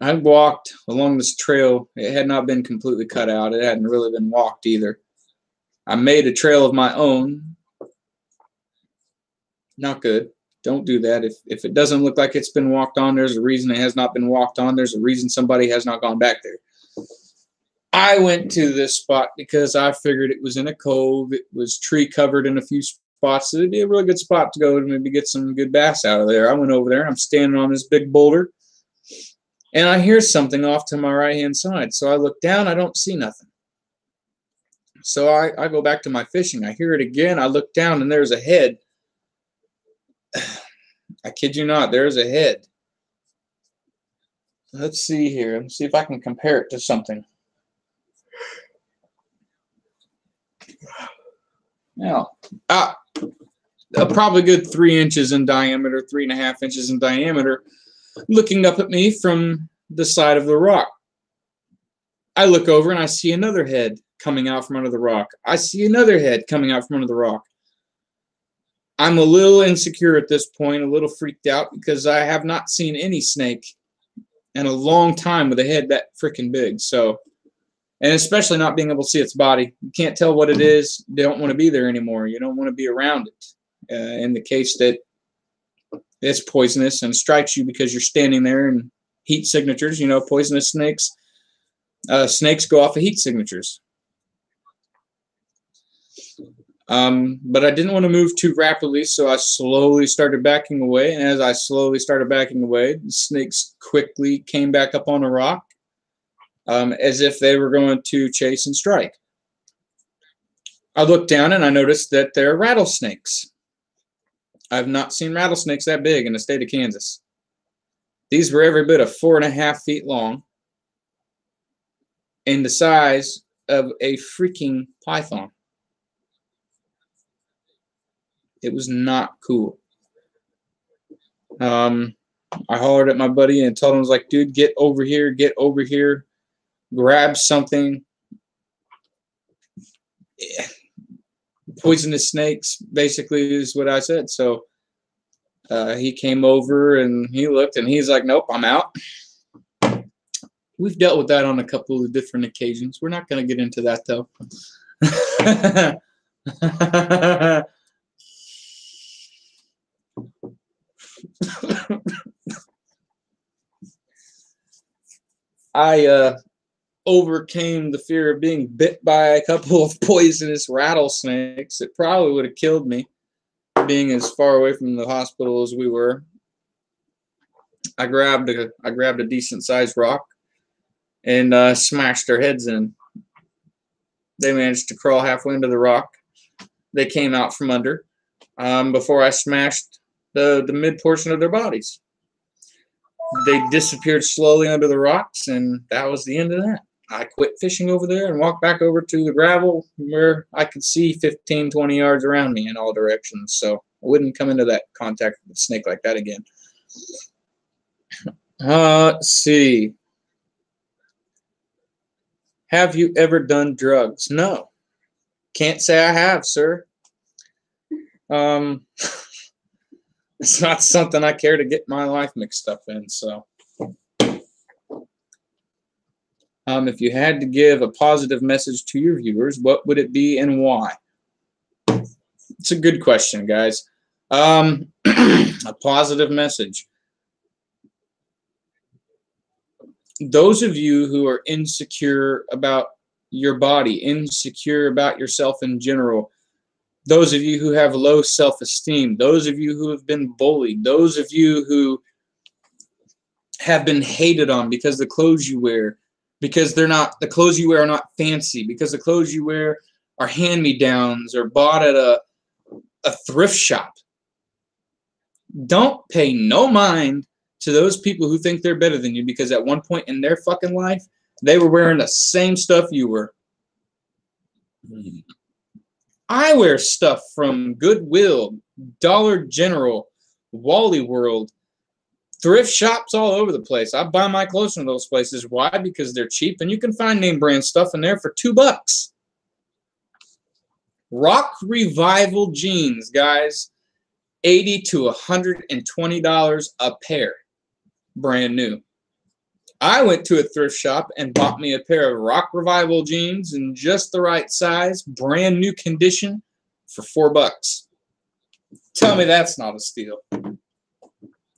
I walked along this trail. It had not been completely cut out. It hadn't really been walked either. I made a trail of my own. Not good. Don't do that. If it doesn't look like it's been walked on, there's a reason it has not been walked on. There's a reason somebody has not gone back there. I went to this spot because I figured it was in a cove. It was tree covered in a few spots. So it'd be a really good spot to go and maybe get some good bass out of there. I went over there. I'm standing on this big boulder, and I hear something off to my right-hand side. So I look down. I don't see nothing. So I go back to my fishing. I hear it again. I look down, and there's a head. I kid you not, there's a head. Let's see here. Let's see if I can compare it to something. Now, probably good 3 inches in diameter, 3.5 inches in diameter, looking up at me from the side of the rock. I look over and I see another head coming out from under the rock. I see another head coming out from under the rock. I'm a little insecure at this point, a little freaked out because I have not seen any snake in a long time with a head that freaking big. So, and especially not being able to see its body. You can't tell what it is. You don't want to be there anymore. You don't want to be around it. In the case that it's poisonous and strikes you because you're standing there and heat signatures, you know, poisonous snakes. Snakes go off of heat signatures. But I didn't want to move too rapidly, so I slowly started backing away. And as I slowly started backing away, the snakes quickly came back up on a rock, as if they were going to chase and strike. I looked down and I noticed that they're rattlesnakes. I've not seen rattlesnakes that big in the state of Kansas. These were every bit of 4.5 feet long and the size of a freaking python. It was not cool. I hollered at my buddy and told him, I was like, dude, get over here, grab something. poisonous snakes, basically, is what I said. So he came over and he looked and he's like, nope, I'm out. We've dealt with that on a couple of different occasions. We're not going to get into that, though. I overcame the fear of being bit by a couple of poisonous rattlesnakes. It probably would have killed me, being as far away from the hospital as we were. I grabbed a decent sized rock and smashed their heads in. They managed to crawl halfway into the rock. They came out from under before I smashed the mid portion of their bodies. They disappeared slowly under the rocks, and that was the end of that. I quit fishing over there and walked back over to the gravel where I could see 15, 20 yards around me in all directions. So I wouldn't come into that contact with a snake like that again. Let's see. Have you ever done drugs? No. Can't say I have, sir. It's not something I care to get my life mixed up in. So, if you had to give a positive message to your viewers, what would it be and why? It's a good question, guys. A positive message. Those of you who are insecure about your body, insecure about yourself in general, those of you who have low self-esteem, those of you who have been bullied, those of you who have been hated on because the clothes you wear, because the clothes you wear are not fancy, because the clothes you wear are hand-me-downs or bought at a thrift shop. Don't pay no mind to those people who think they're better than you, because at one point in their fucking life, they were wearing the same stuff you were. I wear stuff from Goodwill, Dollar General, Wally World, thrift shops all over the place. I buy my clothes from those places. Why? Because they're cheap, and you can find name brand stuff in there for $2. Rock Revival jeans, guys, $80 to $120 a pair, brand new. I went to a thrift shop and bought me a pair of Rock Revival jeans in just the right size, brand new condition, for $4. Tell me that's not a steal.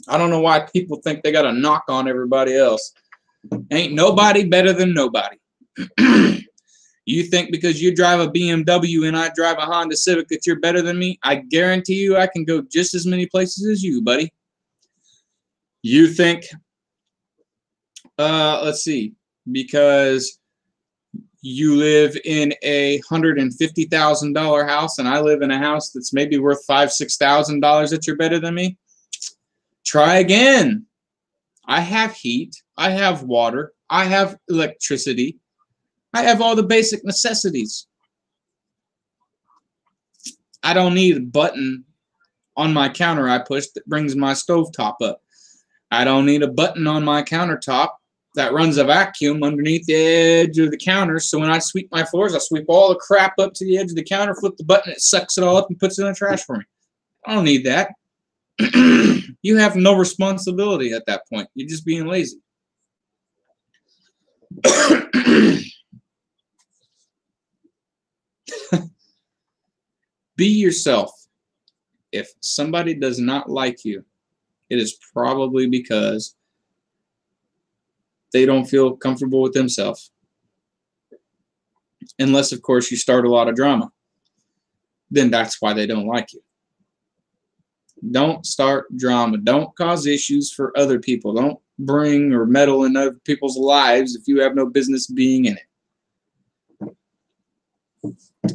I don't know why people think they got a knock on everybody else. Ain't nobody better than nobody. You think because you drive a BMW and I drive a Honda Civic that you're better than me? I guarantee you I can go just as many places as you, buddy. You think, let's see, because you live in a $150,000 house and I live in a house that's maybe worth $5,000, $6,000 that you're better than me? Try again. I have heat. I have water. I have electricity. I have all the basic necessities. I don't need a button on my counter I push that brings my stovetop up. I don't need a button on my countertop that runs a vacuum underneath the edge of the counter, so when I sweep my floors, I sweep all the crap up to the edge of the counter, flip the button, it sucks it all up and puts it in the trash for me. I don't need that. You have no responsibility at that point. You're just being lazy. Be yourself. If somebody does not like you, it is probably because they don't feel comfortable with themselves. Unless, of course, you start a lot of drama. Then that's why they don't like you. Don't start drama. Don't cause issues for other people. Don't bring or meddle in other people's lives if you have no business being in it.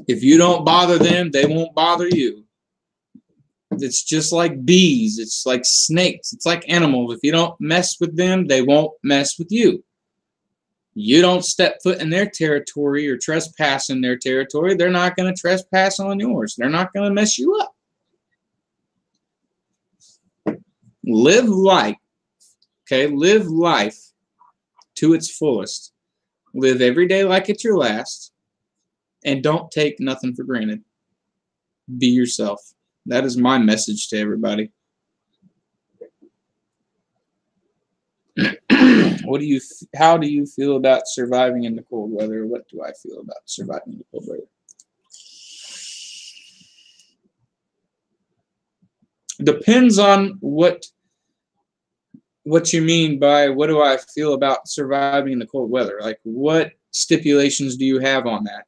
If you don't bother them, they won't bother you. It's just like bees. It's like snakes. It's like animals. If you don't mess with them, they won't mess with you. You don't step foot in their territory or trespass in their territory, they're not going to trespass on yours. They're not going to mess you up. Live life. Okay, live life to its fullest. Live every day like it's your last. And don't take nothing for granted. Be yourself. That is my message to everybody. How do you feel about surviving in the cold weather? What do I feel about surviving in the cold weather? Depends on what you mean by what do I feel about surviving in the cold weather. Like, what stipulations do you have on that?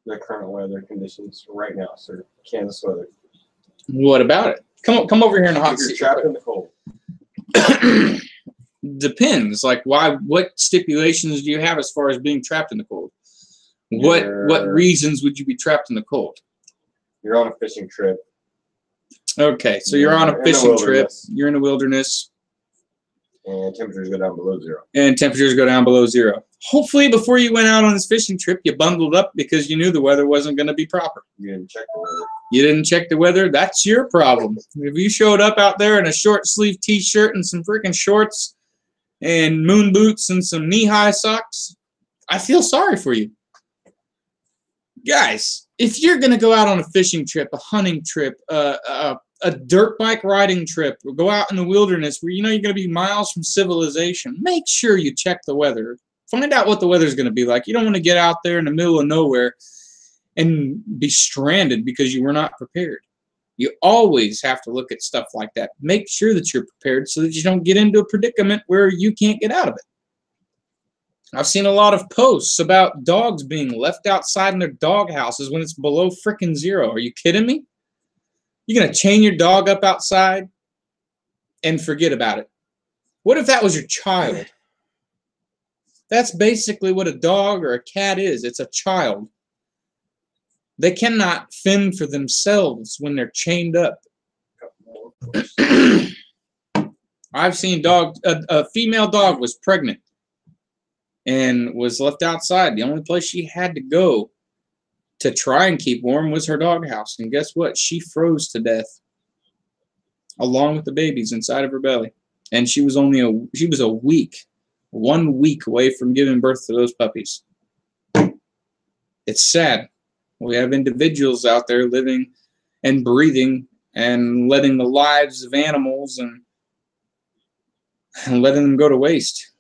The current weather conditions right now, sir. Kansas weather. What about it? Come over here in the hot If you're seat. trapped in the cold. Depends. Like, what stipulations do you have as far as being trapped in the cold? What reasons would you be trapped in the cold? You're on a fishing trip. Okay, so you're on a In the fishing trip. wilderness. You're in the wilderness. And temperatures go down below 0. And temperatures go down below 0. Hopefully, before you went out on this fishing trip, you bundled up because you knew the weather wasn't going to be proper. You didn't check the weather. You didn't check the weather. That's your problem. If you showed up out there in a short sleeve T-shirt and some freaking shorts and moon boots and some knee-high socks, I feel sorry for you. Guys, if you're going to go out on a fishing trip, a hunting trip, a dirt bike riding trip, or go out in the wilderness where you know you're going to be miles from civilization, make sure you check the weather. Find out what the weather's going to be like. You don't want to get out there in the middle of nowhere and be stranded because you were not prepared. You always have to look at stuff like that. Make sure that you're prepared so that you don't get into a predicament where you can't get out of it. I've seen a lot of posts about dogs being left outside in their dog houses when it's below freaking 0. Are you kidding me? You're going to chain your dog up outside and forget about it. What if that was your child? That's basically what a dog or a cat is. It's a child. They cannot fend for themselves when they're chained up. I've seen a female dog was pregnant and was left outside. The only place she had to go to try and keep warm was her doghouse. And guess what? She froze to death along with the babies inside of her belly. And she was a week, 1 week away from giving birth to those puppies. It's sad. We have individuals out there living and breathing and letting the lives of animals and letting them go to waste.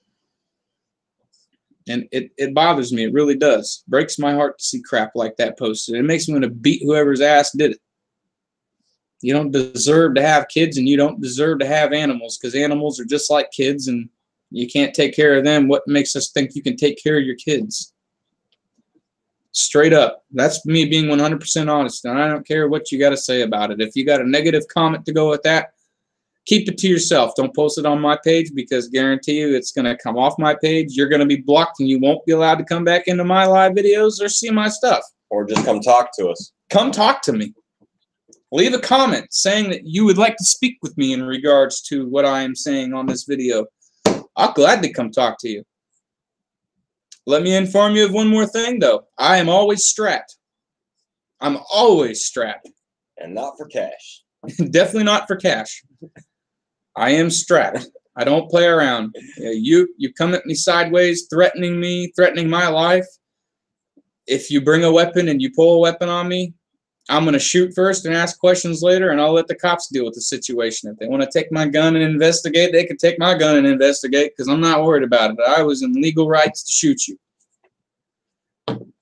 And it bothers me. It really does. Breaks my heart to see crap like that posted. It makes me want to beat whoever's ass did it. You don't deserve to have kids, and you don't deserve to have animals, because animals are just like kids, and you can't take care of them. What makes us think you can take care of your kids? Straight up. That's me being 100% honest, and I don't care what you got to say about it. If you got a negative comment to go with that, keep it to yourself. Don't post it on my page, because guarantee you it's going to come off my page. You're going to be blocked, and you won't be allowed to come back into my live videos or see my stuff. Or just come talk to us. Come talk to me. Leave a comment saying that you would like to speak with me in regards to what I am saying on this video. I'll gladly come talk to you. Let me inform you of one more thing, though. I am always strapped. I'm always strapped. And not for cash. Definitely not for cash. I am strapped. I don't play around. You come at me sideways, threatening me, threatening my life. If you bring a weapon and you pull a weapon on me, I'm going to shoot first and ask questions later, and I'll let the cops deal with the situation. If they want to take my gun and investigate, they can take my gun and investigate, because I'm not worried about it. I was in legal rights to shoot you.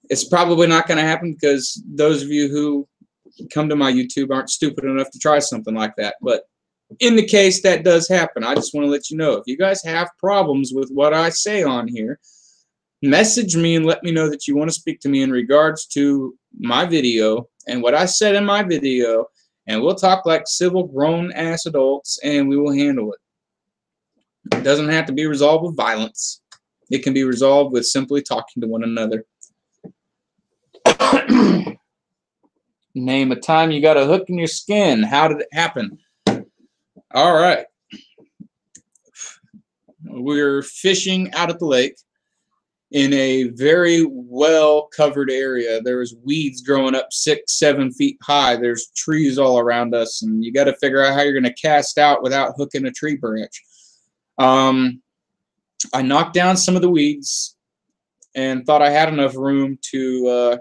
It's probably not going to happen, because those of you who come to my YouTube aren't stupid enough to try something like that. But in the case that does happen, I just want to let you know, if you guys have problems with what I say on here, message me and let me know that you want to speak to me in regards to my video and what I said in my video, and we'll talk like civil grown-ass adults, and we will handle it. It doesn't have to be resolved with violence. It can be resolved with simply talking to one another. Name a time you got a hook in your skin. How did it happen? All right. We're fishing out at the lake in a very well-covered area. There's weeds growing up 6-7 feet high. There's trees all around us, and you got to figure out how you're going to cast out without hooking a tree branch. I knocked down some of the weeds and thought I had enough room to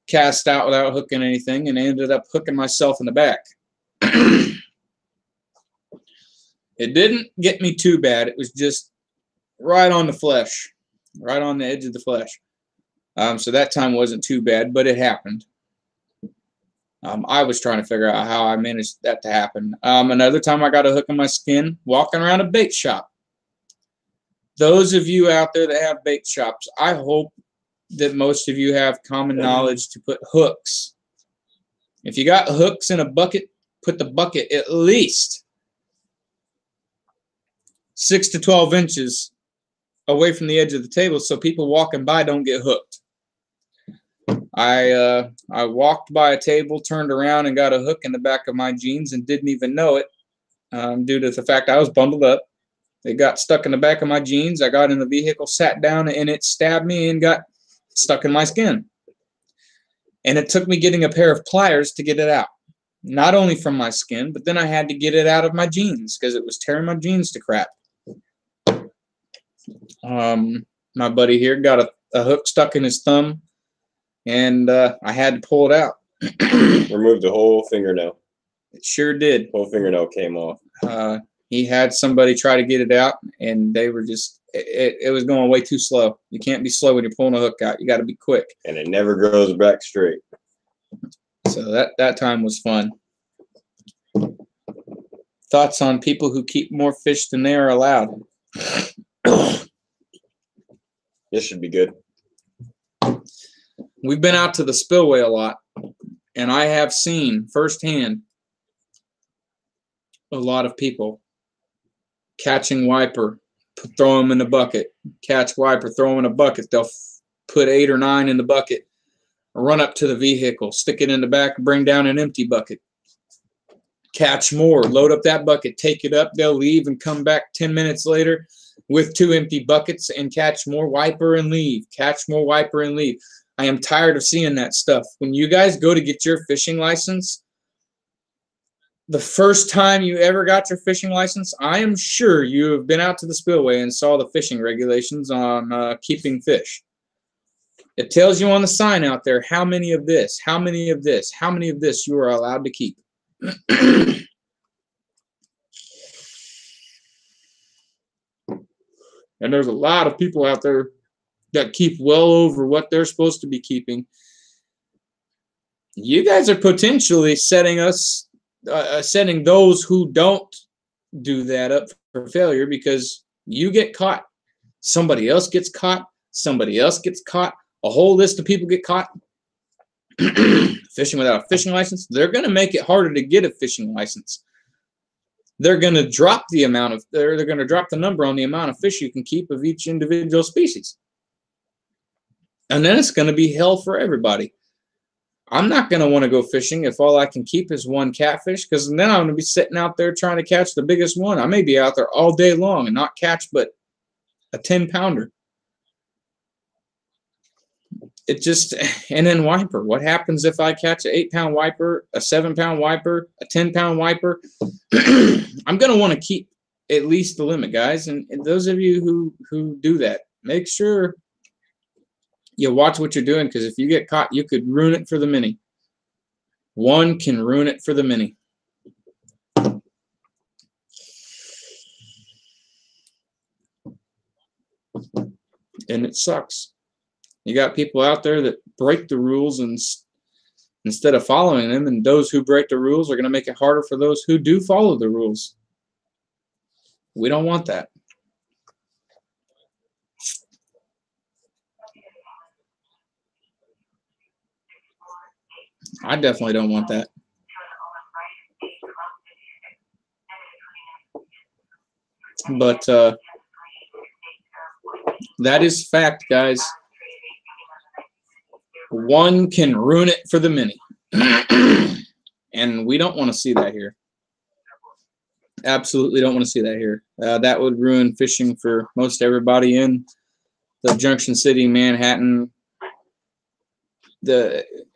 cast out without hooking anything, and I ended up hooking myself in the back. It didn't get me too bad. It was just right on the flesh, right on the edge of the flesh. So that time wasn't too bad, but it happened. I was trying to figure out how I managed that to happen. Another time I got a hook in my skin walking around a bait shop. Those of you out there that have bait shops, I hope that most of you have common knowledge to put hooks. If you got hooks in a bucket, put the bucket at least 6 to 12 inches away from the edge of the table so people walking by don't get hooked. I walked by a table, turned around, and got a hook in the back of my jeans and didn't even know it due to the fact I was bundled up. It got stuck in the back of my jeans. I got in the vehicle, sat down, and it stabbed me and got stuck in my skin. And it took me getting a pair of pliers to get it out. Not only from my skin, but then I had to get it out of my jeans because it was tearing my jeans to crap. My buddy here got a hook stuck in his thumb, and I had to pull it out. Removed the whole fingernail. It sure did. Whole fingernail came off. He had somebody try to get it out, and they were just, it was going way too slow. You can't be slow when you're pulling a hook out. You got to be quick. And it never grows back straight. So that time was fun. Thoughts on people who keep more fish than they are allowed? This should be good. We've been out to the spillway a lot, and I have seen firsthand a lot of people catching wiper, throw them in the bucket, catch wiper, throw them in a bucket. They'll put 8 or 9 in the bucket, run up to the vehicle, stick it in the back, bring down an empty bucket. Catch more, load up that bucket, take it up, they'll leave and come back 10 minutes later with 2 empty buckets and catch more wiper and leave, catch more wiper and leave. I am tired of seeing that stuff. When you guys go to get your fishing license, the first time you ever got your fishing license, I am sure you have been out to the spillway and saw the fishing regulations on keeping fish. It tells you on the sign out there how many of this, how many of this, how many of this you are allowed to keep. And there's a lot of people out there that keep well over what they're supposed to be keeping. You guys are potentially setting us, setting those who don't do that up for failure, because you get caught, somebody else gets caught, somebody else gets caught, a whole list of people get caught fishing without a fishing license. They're going to make it harder to get a fishing license. They're going to drop the amount of, they're going to drop the number on the amount of fish you can keep of each individual species. And then it's going to be hell for everybody. I'm not going to want to go fishing if all I can keep is one catfish, because then I'm going to be sitting out there trying to catch the biggest one. I may be out there all day long and not catch but a 10-pounder. It just, and then wiper. What happens if I catch an 8-pound wiper, a 7-pound wiper, a 10-pound wiper? I'm going to want to keep at least the limit, guys. And those of you who do that, make sure you watch what you're doing, because if you get caught, you could ruin it for the mini. One can ruin it for the mini. And it sucks. You got people out there that break the rules and instead of following them, and those who break the rules are going to make it harder for those who do follow the rules. We don't want that. I definitely don't want that. But that is fact, guys. One can ruin it for the many. And we don't want to see that here. Absolutely don't want to see that here. That would ruin fishing for most everybody in the Junction City, Manhattan,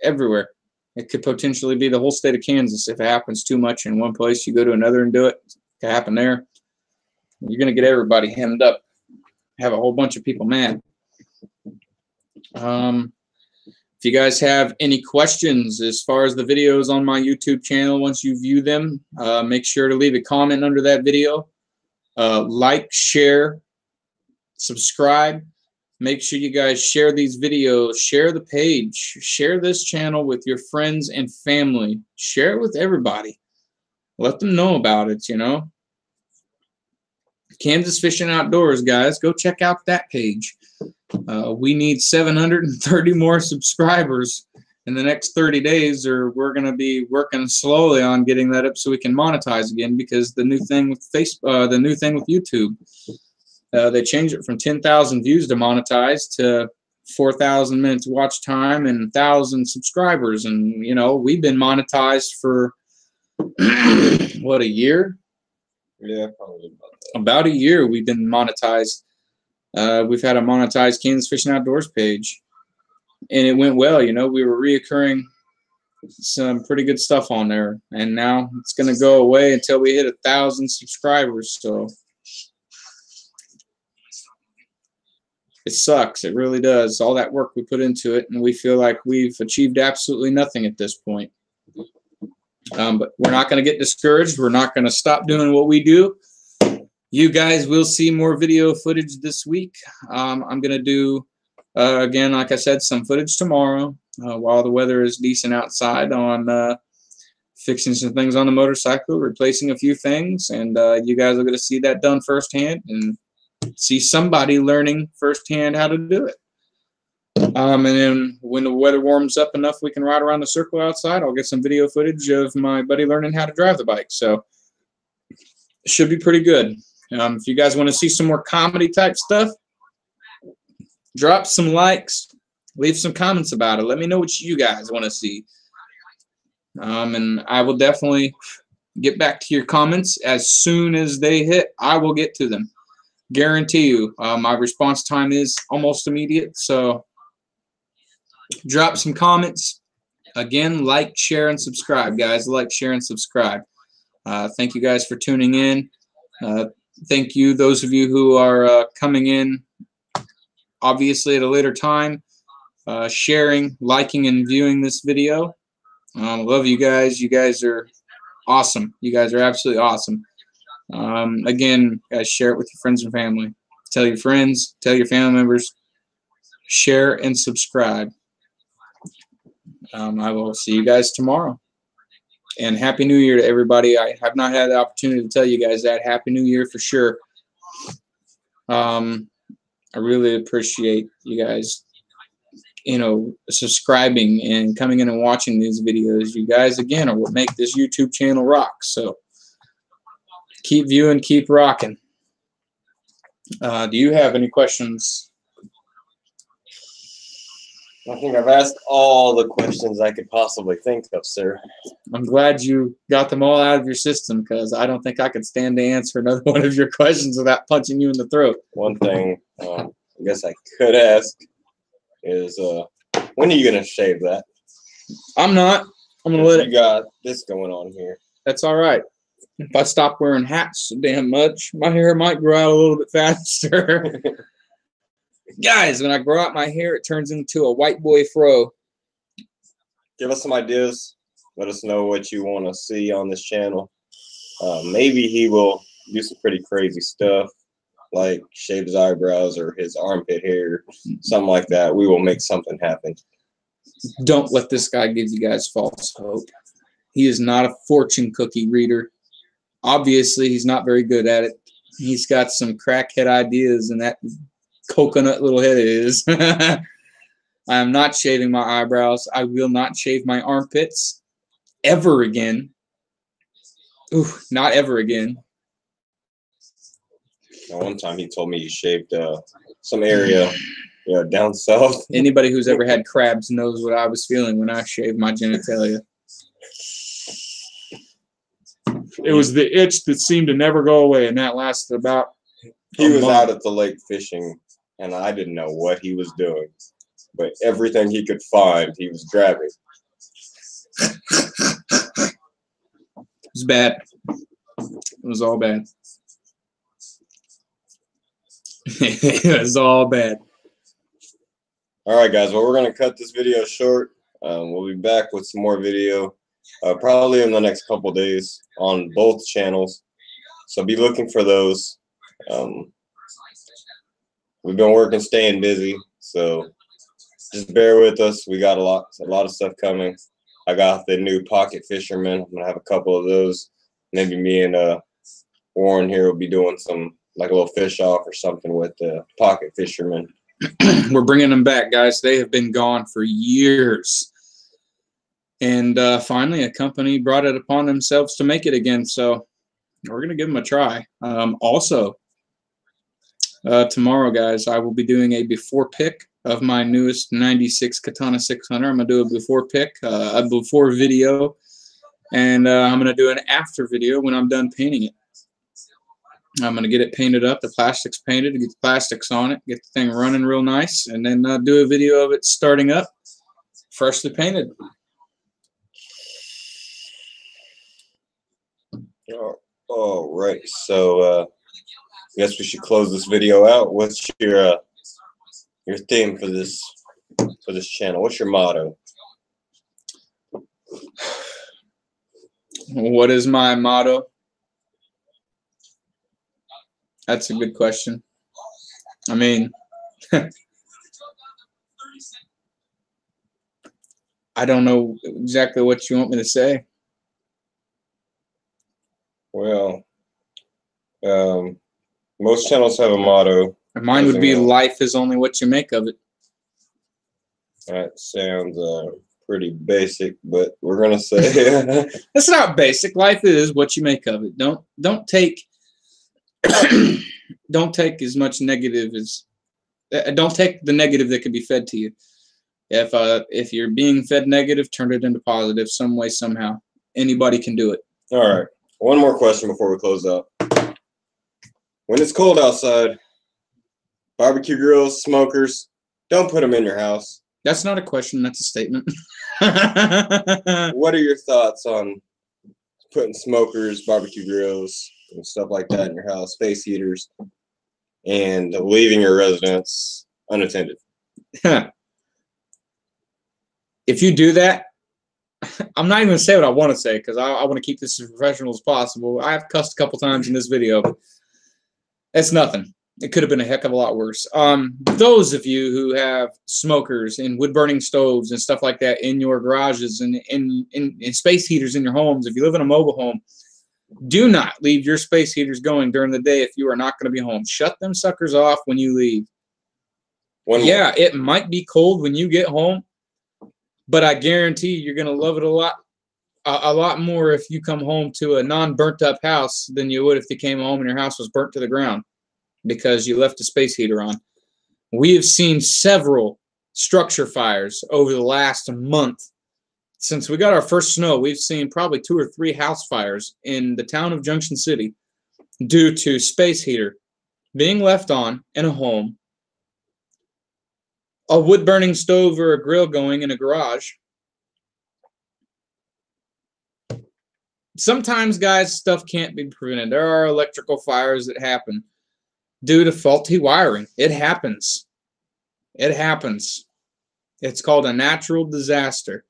everywhere. It could potentially be the whole state of Kansas if it happens too much in one place. You go to another and do it. It could happen there. You're going to get everybody hemmed up. Have a whole bunch of people mad. If you guys have any questions as far as the videos on my YouTube channel, once you view them, make sure to leave a comment under that video. Like, share, subscribe. Make sure you guys share these videos, share the page, share this channel with your friends and family. Share it with everybody. Let them know about it, you know. Kansas Fishing Outdoors, guys, go check out that page. We need 730 more subscribers in the next 30 days, or we're going to be working slowly on getting that up so we can monetize again, because the new thing with YouTube, they changed it from 10,000 views to monetize to 4,000 minutes watch time and 1,000 subscribers. And, you know, we've been monetized for, what, a year? Yeah, probably About a year we've been monetized. We've had a monetized Kansas Fishing Outdoors page, and it went well. You know, we were reoccurring some pretty good stuff on there, and now it's going to go away until we hit 1,000 subscribers. So it sucks. It really does. All that work we put into it, and we feel like we've achieved absolutely nothing at this point. But we're not going to get discouraged. We're not going to stop doing what we do. You guys will see more video footage this week. I'm going to do, again, like I said, some footage tomorrow while the weather is decent outside on fixing some things on the motorcycle, replacing a few things, and you guys are going to see that done firsthand and see somebody learning firsthand how to do it. And then when the weather warms up enough we can ride around the circle outside, I'll get some video footage of my buddy learning how to drive the bike. So it should be pretty good. If you guys want to see some more comedy type stuff, drop some likes, leave some comments about it. Let me know what you guys want to see. And I will definitely get back to your comments as soon as they hit. I will get to them. Guarantee you. My response time is almost immediate. So drop some comments. Again, like, share, and subscribe, guys. Like, share, and subscribe. Thank you guys for tuning in. Thank you, those of you who are coming in, obviously at a later time, sharing, liking, and viewing this video. Love you guys. You guys are awesome. You guys are absolutely awesome. Again, guys, share it with your friends and family. Tell your friends, tell your family members. Share and subscribe. I will see you guys tomorrow. And Happy New Year to everybody. I have not had the opportunity to tell you guys that. Happy New Year for sure. I really appreciate you guys, you know, subscribing and coming in and watching these videos. You guys, again, are what make this YouTube channel rock. So keep viewing, keep rocking. Do you have any questions? I think I've asked all the questions I could possibly think of, sir. I'm glad you got them all out of your system, because I don't think I could stand to answer another one of your questions without punching you in the throat. One thing I guess I could ask is, when are you going to shave that? I'm not. I'm going to let it. You got this going on here. That's all right. If I stop wearing hats so damn much, my hair might grow out a little bit faster. Guys, when I grow out my hair, it turns into a white boy fro. Give us some ideas. Let us know what you want to see on this channel. Maybe he will do some pretty crazy stuff, like shave his eyebrows or his armpit hair, something like that. We will make something happen. Don't let this guy give you guys false hope. He is not a fortune cookie reader. Obviously, he's not very good at it. He's got some crackhead ideas in that coconut little head of his. I am not shaving my eyebrows. I will not shave my armpits ever again. Ooh, not ever again. One time he told me he shaved some area, down south. Anybody who's ever had crabs knows what I was feeling when I shaved my genitalia. It was the itch that seemed to never go away, and that lasted about He was month. out at the lake fishing, and I didn't know what he was doing. But everything he could find, he was grabbing. It was bad. It was all bad. It was all bad. All right, guys. Well, we're going to cut this video short. We'll be back with some more video probably in the next couple days on both channels. So be looking for those. We've been working, staying busy. So just bear with us. We got a lot of stuff coming. I got the new Pocket Fisherman. I'm going to have a couple of those. Maybe me and Warren here will be doing some, like a little fish off or something with the Pocket Fisherman. We're bringing them back, guys. They have been gone for years. And finally, a company brought it upon themselves to make it again. So we're going to give them a try. Also, tomorrow, guys, I will be doing a before pick of my newest 96 Katana 600. I'm going to do a before pick, a before video. And I'm going to do an after video when I'm done painting it. I'm going to get it painted up, the plastic's painted, get the plastics on it, get the thing running real nice, and then do a video of it starting up, freshly painted. All right, so I guess we should close this video out. What's your theme for this channel? What's your motto? What is my motto? That's a good question. I mean, I don't know exactly what you want me to say. Well, most channels have a motto. Mine would be life is only what you make of it. That sounds pretty basic, but we're gonna say That's not basic. Life is what you make of it. Don't take don't take as much negative as don't take the negative that can be fed to you. If you're being fed negative, turn it into positive some way, somehow. Anybody can do it. All right. One more question before we close up. When it's cold outside, barbecue grills, smokers, don't put them in your house. That's not a question. That's a statement. What are your thoughts on putting smokers, barbecue grills, and stuff like that in your house, space heaters, and leaving your residence unattended? If you do that, I'm not even going to say what I want to say because I want to keep this as professional as possible. I have cussed a couple times in this video, but it's nothing. It could have been a heck of a lot worse. Those of you who have smokers and wood-burning stoves and stuff like that in your garages and in space heaters in your homes, if you live in a mobile home, do not leave your space heaters going during the day if you are not going to be home. Shut them suckers off when you leave. Yeah, it might be cold when you get home, but I guarantee you're going to love it a lot more if you come home to a non-burnt up house than you would if you came home and your house was burnt to the ground because you left the space heater on. We have seen several structure fires over the last month. Since we got our first snow, we've seen probably 2 or 3 house fires in the town of Junction City due to space heater being left on in a home, a wood-burning stove or a grill going in a garage. Sometimes, guys, stuff can't be prevented. There are electrical fires that happen due to faulty wiring. It happens. It happens. It's called a natural disaster.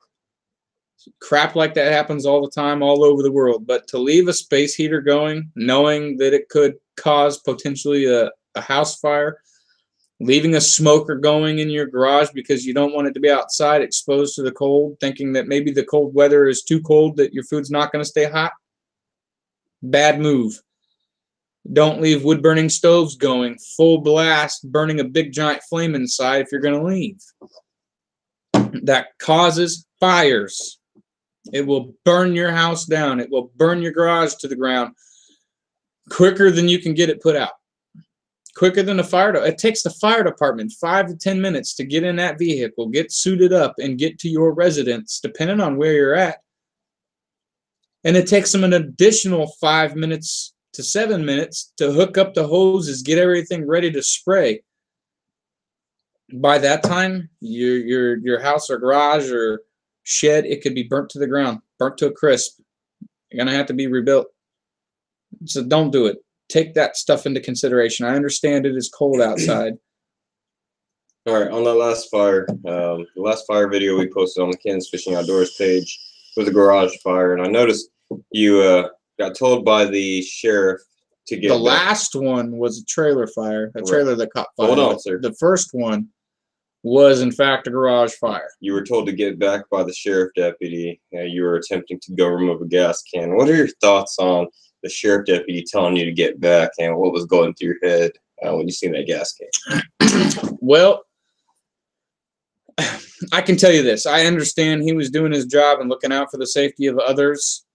Crap like that happens all the time, all over the world. But to leave a space heater going, knowing that it could cause potentially a house fire, leaving a smoker going in your garage because you don't want it to be outside exposed to the cold, thinking that maybe the cold weather is too cold that your food's not going to stay hot, bad move. Don't leave wood-burning stoves going full blast, burning a big giant flame inside if you're going to leave. That causes fires. It will burn your house down. It will burn your garage to the ground quicker than you can get it put out. Quicker than the fire. It takes the fire department 5 to 10 minutes to get in that vehicle, get suited up, and get to your residence, depending on where you're at. And it takes them an additional 5 minutes to 7 minutes to hook up the hoses, get everything ready to spray. By that time, your house or garage or shed, it could be burnt to the ground, burnt to a crisp. You're going to have to be rebuilt. So don't do it. Take that stuff into consideration. I understand it is cold outside, All right, on that last fire, the last fire video we posted on the Kansas Fishing Outdoors page was a garage fire, and I noticed you got told by the sheriff to get The back. last one was a trailer fire, a trailer that caught fire. Hold on, sir. The first one was, in fact, a garage fire. You were told to get back by the sheriff deputy. You were attempting to go remove a gas can. What are your thoughts on the sheriff deputy telling you to get back, and what was going through your head when you seen that gas can? Well, I can tell you this. I understand he was doing his job and looking out for the safety of others.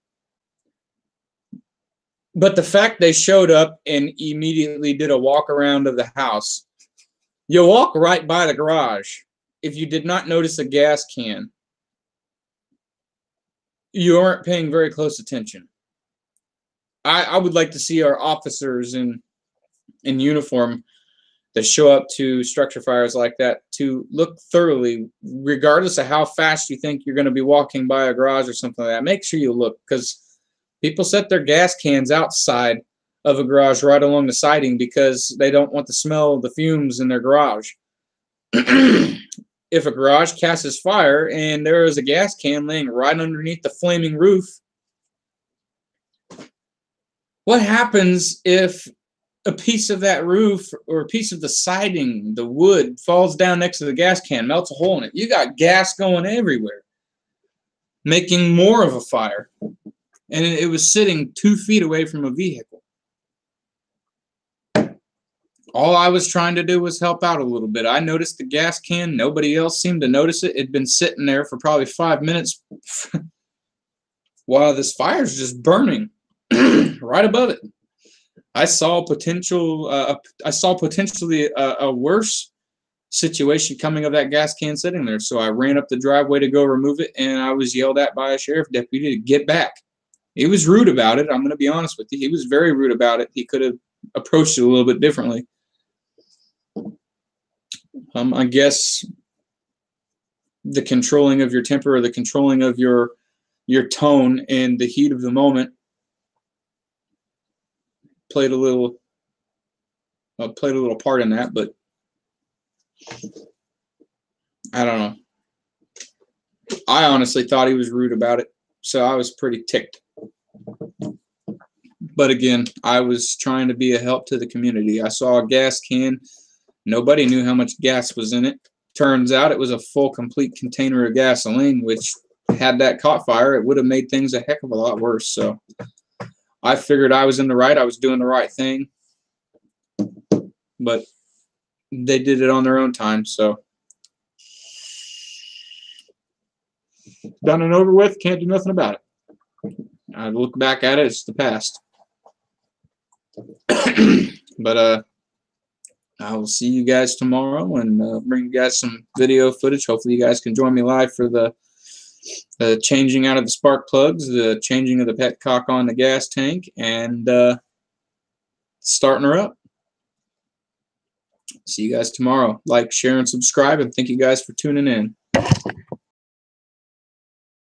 But the fact they showed up and immediately did a walk around of the house, you walk right by the garage. If you did not notice a gas can, you aren't paying very close attention. I would like to see our officers in uniform that show up to structure fires like that to look thoroughly, regardless of how fast you think you're going to be walking by a garage or something like that. Make sure you look, because people set their gas cans outside of a garage right along the siding because they don't want the smell of the fumes in their garage. If a garage catches fire and there is a gas can laying right underneath the flaming roof, what happens if a piece of that roof or a piece of the siding, the wood, falls down next to the gas can, melts a hole in it? You got gas going everywhere, making more of a fire. And it was sitting 2 feet away from a vehicle. All I was trying to do was help out a little bit. I noticed the gas can. Nobody else seemed to notice it. It'd been sitting there for probably 5 minutes while this fire's just burning right above it. I saw potentially a worse situation coming of that gas can sitting there. So I ran up the driveway to go remove it, and I was yelled at by a sheriff deputy to get back. He was rude about it. I'm going to be honest with you. He was very rude about it. He could have approached it a little bit differently. I guess the controlling of your temper or the controlling of your tone and the heat of the moment played a little part in that, but I don't know. I honestly thought he was rude about it, so I was pretty ticked. But again, I was trying to be a help to the community. I saw a gas can. Nobody knew how much gas was in it. Turns out it was a full, complete container of gasoline, which had that caught fire, it would have made things a heck of a lot worse. So I figured I was in the right. I was doing the right thing. But they did it on their own time, so done and over with. Can't do nothing about it. I look back at it, it's the past. But I will see you guys tomorrow and bring you guys some video footage. Hopefully you guys can join me live for the changing out of the spark plugs, the changing of the petcock on the gas tank, and starting her up. See you guys tomorrow. Like, share, and subscribe, and thank you guys for tuning in.